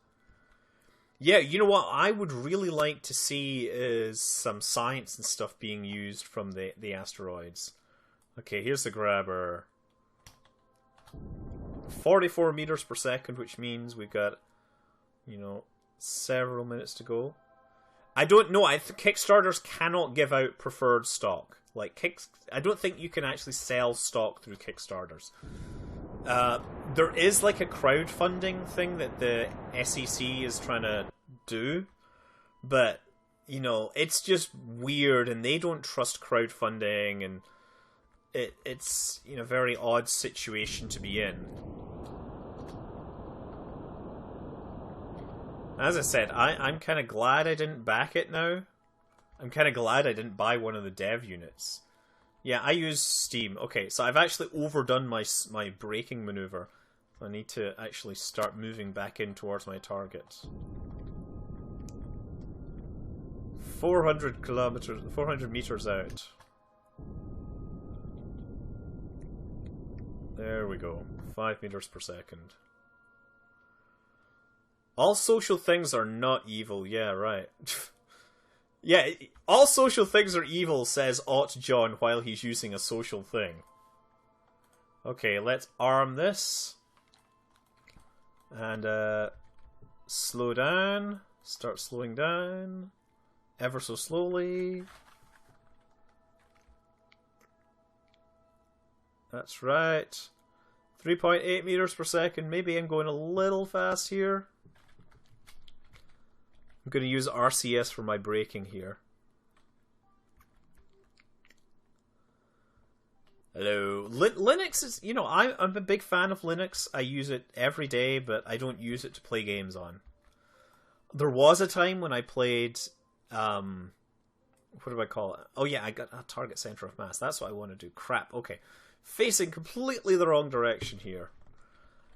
Yeah, you know what I would really like to see is some science and stuff being used from the asteroids. Okay, here's the grabber. 44 meters per second, which means we've got, you know, several minutes to go. I don't know. Kickstarters cannot give out preferred stock. Like, I don't think you can actually sell stock through Kickstarters. There is like a crowdfunding thing that the SEC is trying to do, but, you know, it's just weird, and they don't trust crowdfunding, and it's, you know, a very odd situation to be in. As I said, I'm kind of glad I didn't back it now. I'm kind of glad I didn't buy one of the dev units. Yeah, I use Steam. Okay, so I've actually overdone my braking maneuver. I need to actually start moving back in towards my target. 400 meters out. There we go. 5 meters per second. All social things are not evil. Yeah, right. Yeah, all social things are evil, says Ott John while he's using a social thing. Okay, let's arm this. And slow down. Start slowing down. Ever so slowly. That's right. 3.8 meters per second. Maybe I'm going a little fast here. I'm going to use RCS for my braking here. Hello. Linux is, you know, I'm a big fan of Linux. I use it every day, but I don't use it to play games on. There was a time when I played, what do I call it? Oh yeah, I got a target center of mass. That's what I want to do. Crap. Okay. Facing completely the wrong direction here.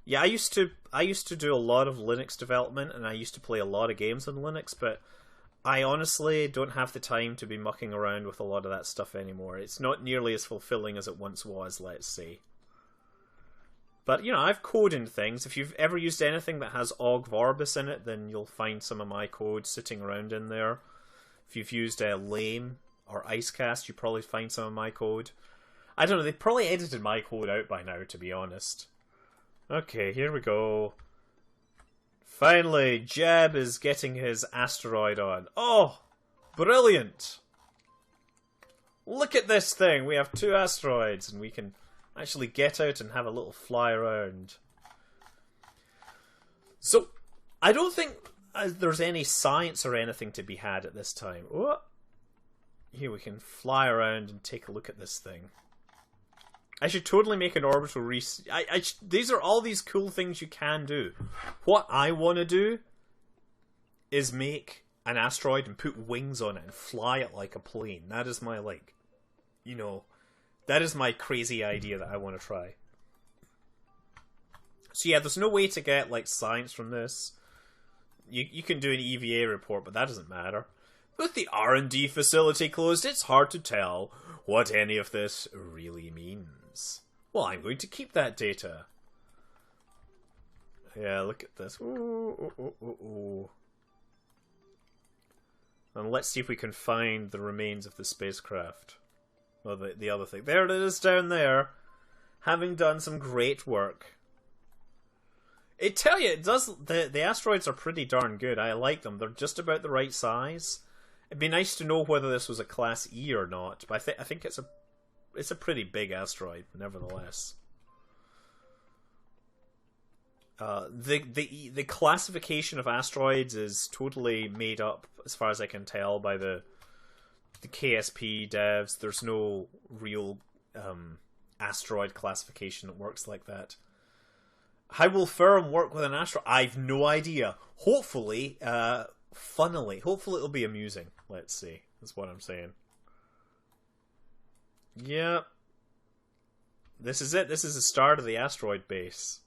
Yeah, I used to do a lot of Linux development, and I used to play a lot of games on Linux, but I honestly don't have the time to be mucking around with a lot of that stuff anymore. It's not nearly as fulfilling as it once was, let's say. But, you know, I've coded things. If you've ever used anything that has Ogg Vorbis in it, then you'll find some of my code sitting around in there. If you've used Lame or Icecast, you probably find some of my code. I don't know, they probably edited my code out by now, to be honest. Okay, here we go. Finally, Jeb is getting his asteroid on. Oh, brilliant! Look at this thing! We have 2 asteroids, and we can actually get out and have a little fly around. So, I don't think there's any science or anything to be had at this time. Oh, here we can fly around and take a look at this thing. I should totally make an orbital these are all these cool things you can do. What I want to do is make an asteroid and put wings on it and fly it like a plane. That is my, like, you know, that is my crazy idea that I want to try. So yeah, there's no way to get, like, science from this. You can do an EVA report, but that doesn't matter. With the R&D facility closed, it's hard to tell what any of this really means. Well, I'm going to keep that data. Yeah, look at this. Ooh. And let's see if we can find the remains of the spacecraft. Or the other thing. There it is down there. Having done some great work. It tell you, it does. The asteroids are pretty darn good. I like them. They're just about the right size. It'd be nice to know whether this was a Class E or not, but I think it's a pretty big asteroid, nevertheless. The classification of asteroids is totally made up, as far as I can tell, by the KSP devs. There's no real asteroid classification that works like that. How will Ferrum work with an asteroid? I've no idea. Hopefully, funnily. Hopefully it'll be amusing. Let's see. That's what I'm saying. Yep. This is it. This is the start of the asteroid base.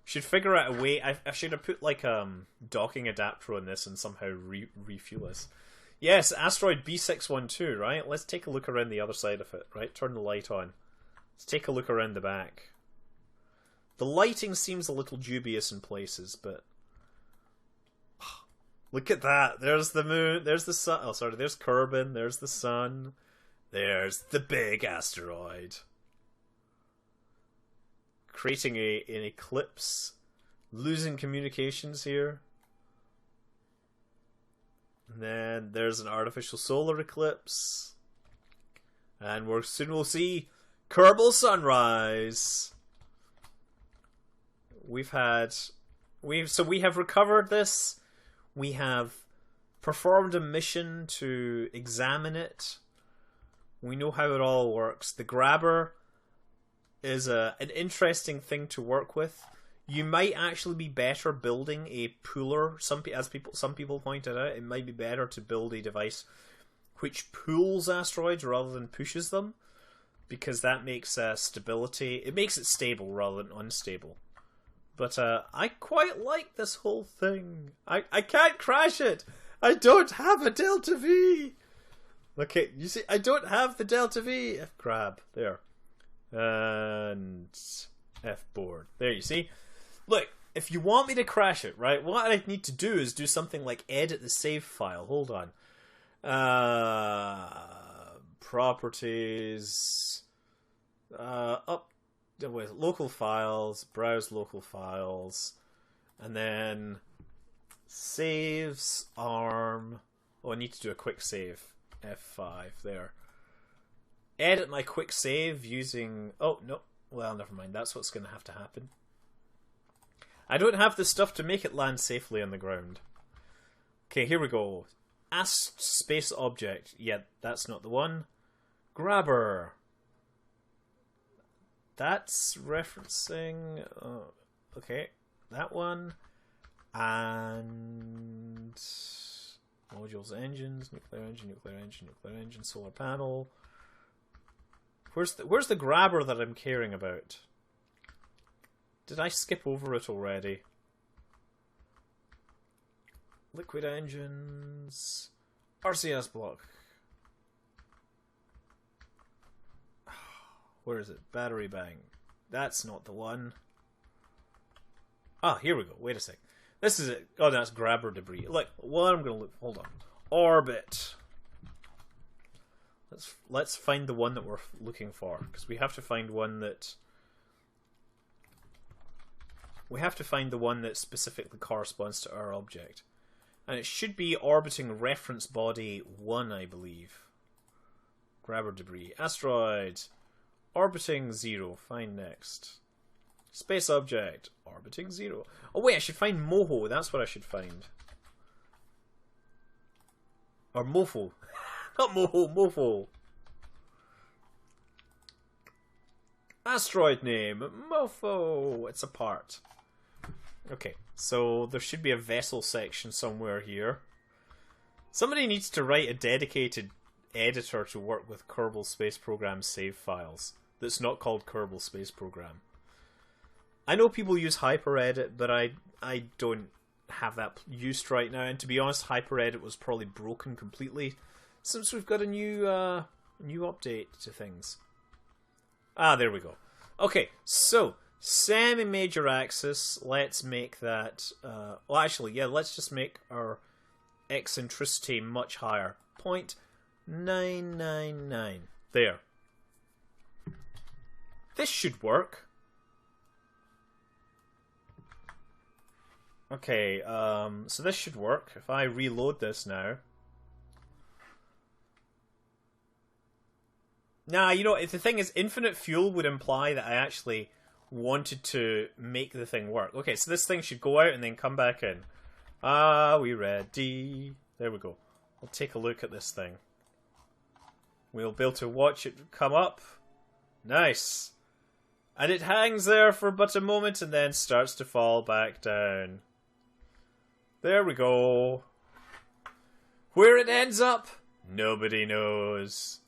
Should figure out a way. I should have put, like, docking adapter on this and somehow refuel this. Yes, asteroid B612, right? Let's take a look around the other side of it, right? Turn the light on. Let's take a look around the back. The lighting seems a little dubious in places, but... Look at that. There's the moon. There's the sun. Oh, sorry. There's Kerbal. There's the sun. There's the big asteroid. Creating an eclipse. Losing communications here. And then there's an artificial solar eclipse. And soon we'll see Kerbal sunrise. We have recovered this. We have performed a mission to examine it. We know how it all works. The grabber is an interesting thing to work with. You might actually be better building a pooler. Some people pointed out, it might be better to build a device which pulls asteroids rather than pushes them, because that makes stability. It makes it stable rather than unstable. But I quite like this whole thing. I can't crash it. I don't have a Delta V. Okay, you see, I don't have the Delta V. F grab there, and F board. There, you see. Look, if you want me to crash it, right? What I need to do is do something like edit the save file. Hold on. Properties. Up. With local files, browse local files, and then saves arm. Oh, I need to do a quick save. F5 there. Edit my quick save using. Oh no, well never mind. That's what's going to have to happen. I don't have the stuff to make it land safely on the ground. Okay, here we go. Space object. Yeah, that's not the one. Grabber. That's referencing... okay, that one. And... modules, engines, nuclear engine, solar panel. Where's the grabber that I'm caring about? Did I skip over it already? Liquid engines... RCS block. Where is it? Battery bank. That's not the one. Ah, here we go. Wait a sec. This is it. Oh, that's grabber debris. Like, what I'm gonna look. Hold on. Orbit. Let's find the one that we're looking for, because we have to find one that. We have to find the one that specifically corresponds to our object, and it should be orbiting reference body 1, I believe. Grabber debris. Asteroid. Orbiting 0. Find next. Space object. Orbiting 0. Oh wait, I should find Moho. That's what I should find. Or Mofo. Not Moho, Mofo. Asteroid name, Mofo. It's a part. Okay, so there should be a vessel section somewhere here. Somebody needs to write a dedicated editor to work with Kerbal Space Program save files that's not called Kerbal Space Program. I know people use HyperEdit, but I don't have that used right now, and to be honest, HyperEdit was probably broken completely since we've got a new update to things. Ah, there we go. Okay, so semi-major axis, let's make that well, actually, yeah, let's just make our eccentricity much higher. 0.999. There. This should work. Okay, so this should work. If I reload this now. Nah, you know, the thing is, infinite fuel would imply that I actually wanted to make the thing work. Okay, so this thing should go out and then come back in. Are we ready? There we go. We'll take a look at this thing. We'll be able to watch it come up. Nice. And it hangs there for but a moment and then starts to fall back down. There we go. Where it ends up, nobody knows.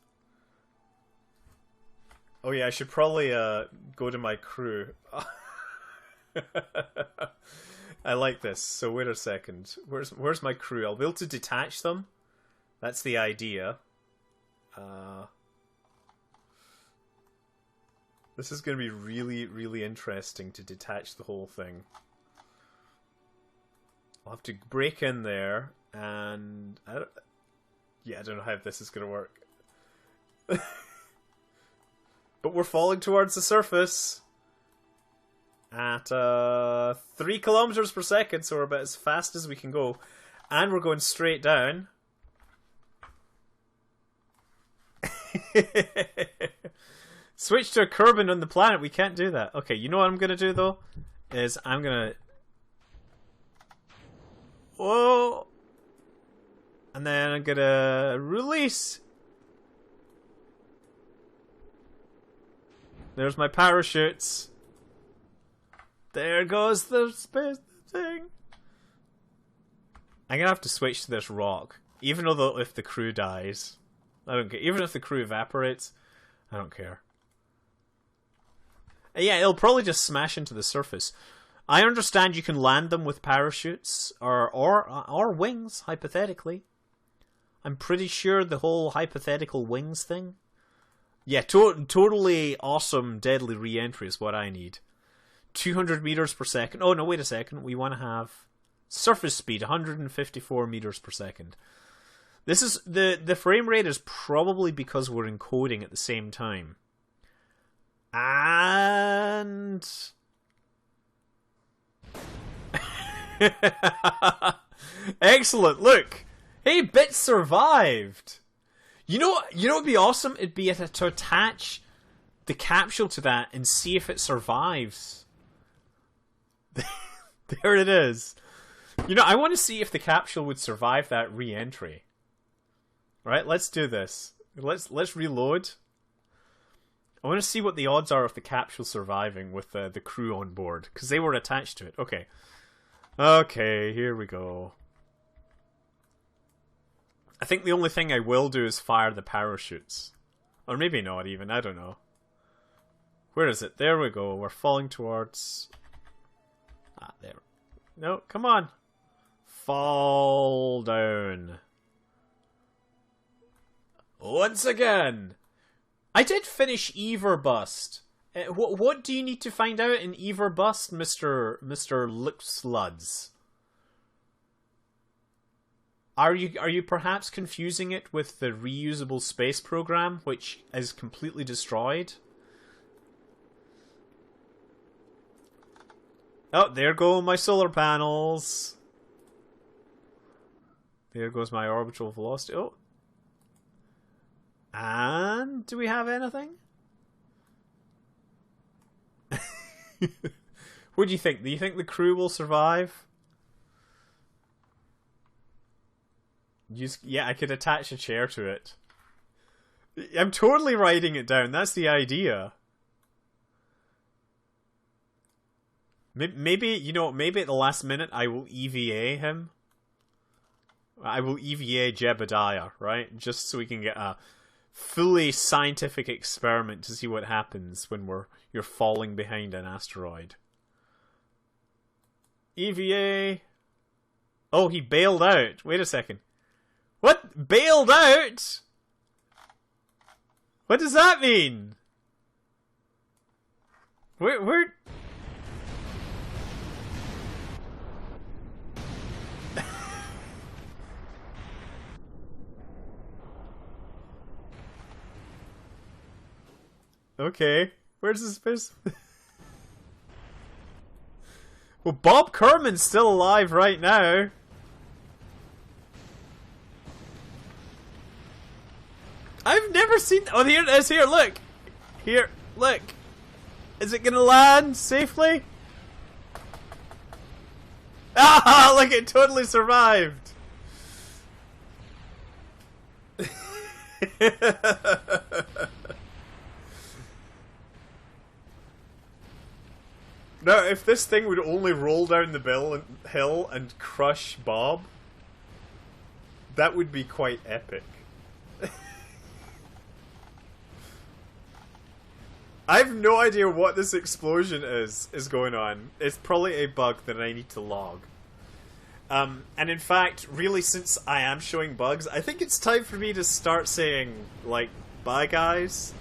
Oh yeah, I should probably go to my crew. I like this. So wait a second. Where's my crew? I'll be able to detach them. That's the idea. This is going to be really, really interesting to detach the whole thing. I'll have to break in there, and I don't know how this is going to work. But we're falling towards the surface at 3 kilometers per second, so we're about as fast as we can go, and we're going straight down. Switch to a Kerbal on the planet. We can't do that. Okay, you know what I'm gonna do though? Is I'm gonna... Whoa! And then I'm gonna release. There's my parachutes. There goes the space thing. I'm gonna have to switch to this rock. Even though if the crew dies. I don't care. Even if the crew evaporates, I don't care. Yeah, it'll probably just smash into the surface. I understand you can land them with parachutes or wings, hypothetically. I'm pretty sure the whole hypothetical wings thing. Yeah, totally awesome, deadly re-entry is what I need. 200 meters per second. Oh no, wait a second. We want to have surface speed 154 meters per second. This is the frame rate is probably because we're encoding at the same time. And excellent. Look, hey, Bit survived. You know what would be awesome? It'd be to attach the capsule to that and see if it survives. There it is. You know, I want to see if the capsule would survive that re-entry. Right, let's do this. Let's reload. I want to see what the odds are of the capsule surviving with the crew on board, because they were attached to it. Okay. Okay, here we go. I think the only thing I will do is fire the parachutes. Or maybe not even, I don't know. Where is it? There we go. We're falling towards... Ah, there. No, come on. Fall down. Once again. I did finish Everbust. What do you need to find out in Everbust, Mr. Lipsluds? Are you perhaps confusing it with the reusable space program, which is completely destroyed? Oh, there go my solar panels. There goes my orbital velocity. Oh. And do we have anything? What do you think? Do you think the crew will survive? Yeah, I could attach a chair to it. I'm totally writing it down. That's the idea. Maybe, you know, maybe at the last minute I will EVA him. I will EVA Jebediah, right? Just so we can get a fully scientific experiment to see what happens when you're falling behind an asteroid. EVA. Oh, he bailed out. Wait a second. What? Bailed out? What does that mean? Where? Okay. Where's this space? Well, Bob Kerman's still alive right now. I've never seen... Oh, here it is. Here, look. Here, look. Is it gonna land safely? Ah, look, it totally survived. Now, if this thing would only roll down the hill and crush Bob, that would be quite epic. I have no idea what this explosion is going on. It's probably a bug that I need to log. And in fact, really, since I am showing bugs, I think it's time for me to start saying, like, bye guys.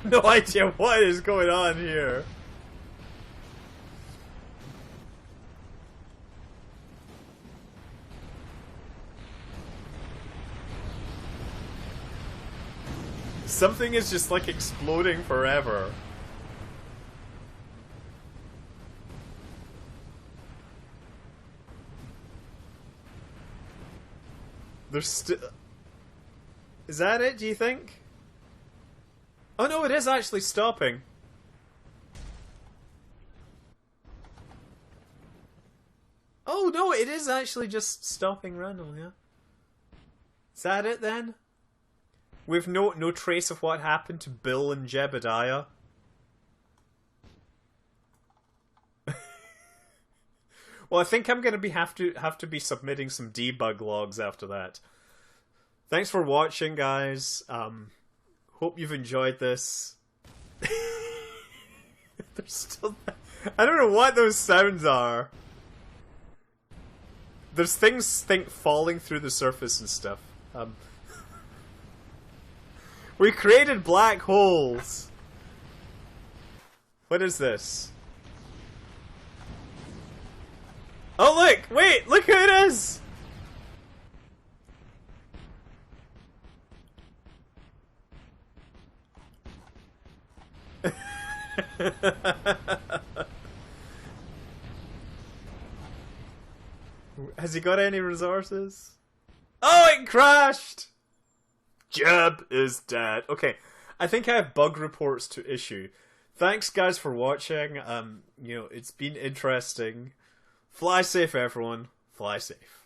No idea what is going on here. Something is just like exploding forever. There's still... Is that it, do you think? Oh no, it is actually stopping. Oh no, it is actually just stopping randomly, yeah. Is that it then? We've no trace of what happened to Bill and Jebediah. Well, I think I'm gonna have to be submitting some debug logs after that. Thanks for watching, guys. Hope you've enjoyed this. There's still... I don't know what those sounds are. There's things falling through the surface and stuff. We created black holes. What is this? Oh look! Wait! Look who it is! Has he got any resources? Oh, it crashed! Jeb is dead. Okay, I think I have bug reports to issue. Thanks, guys, for watching. You know, it's been interesting. Fly safe, everyone. Fly safe.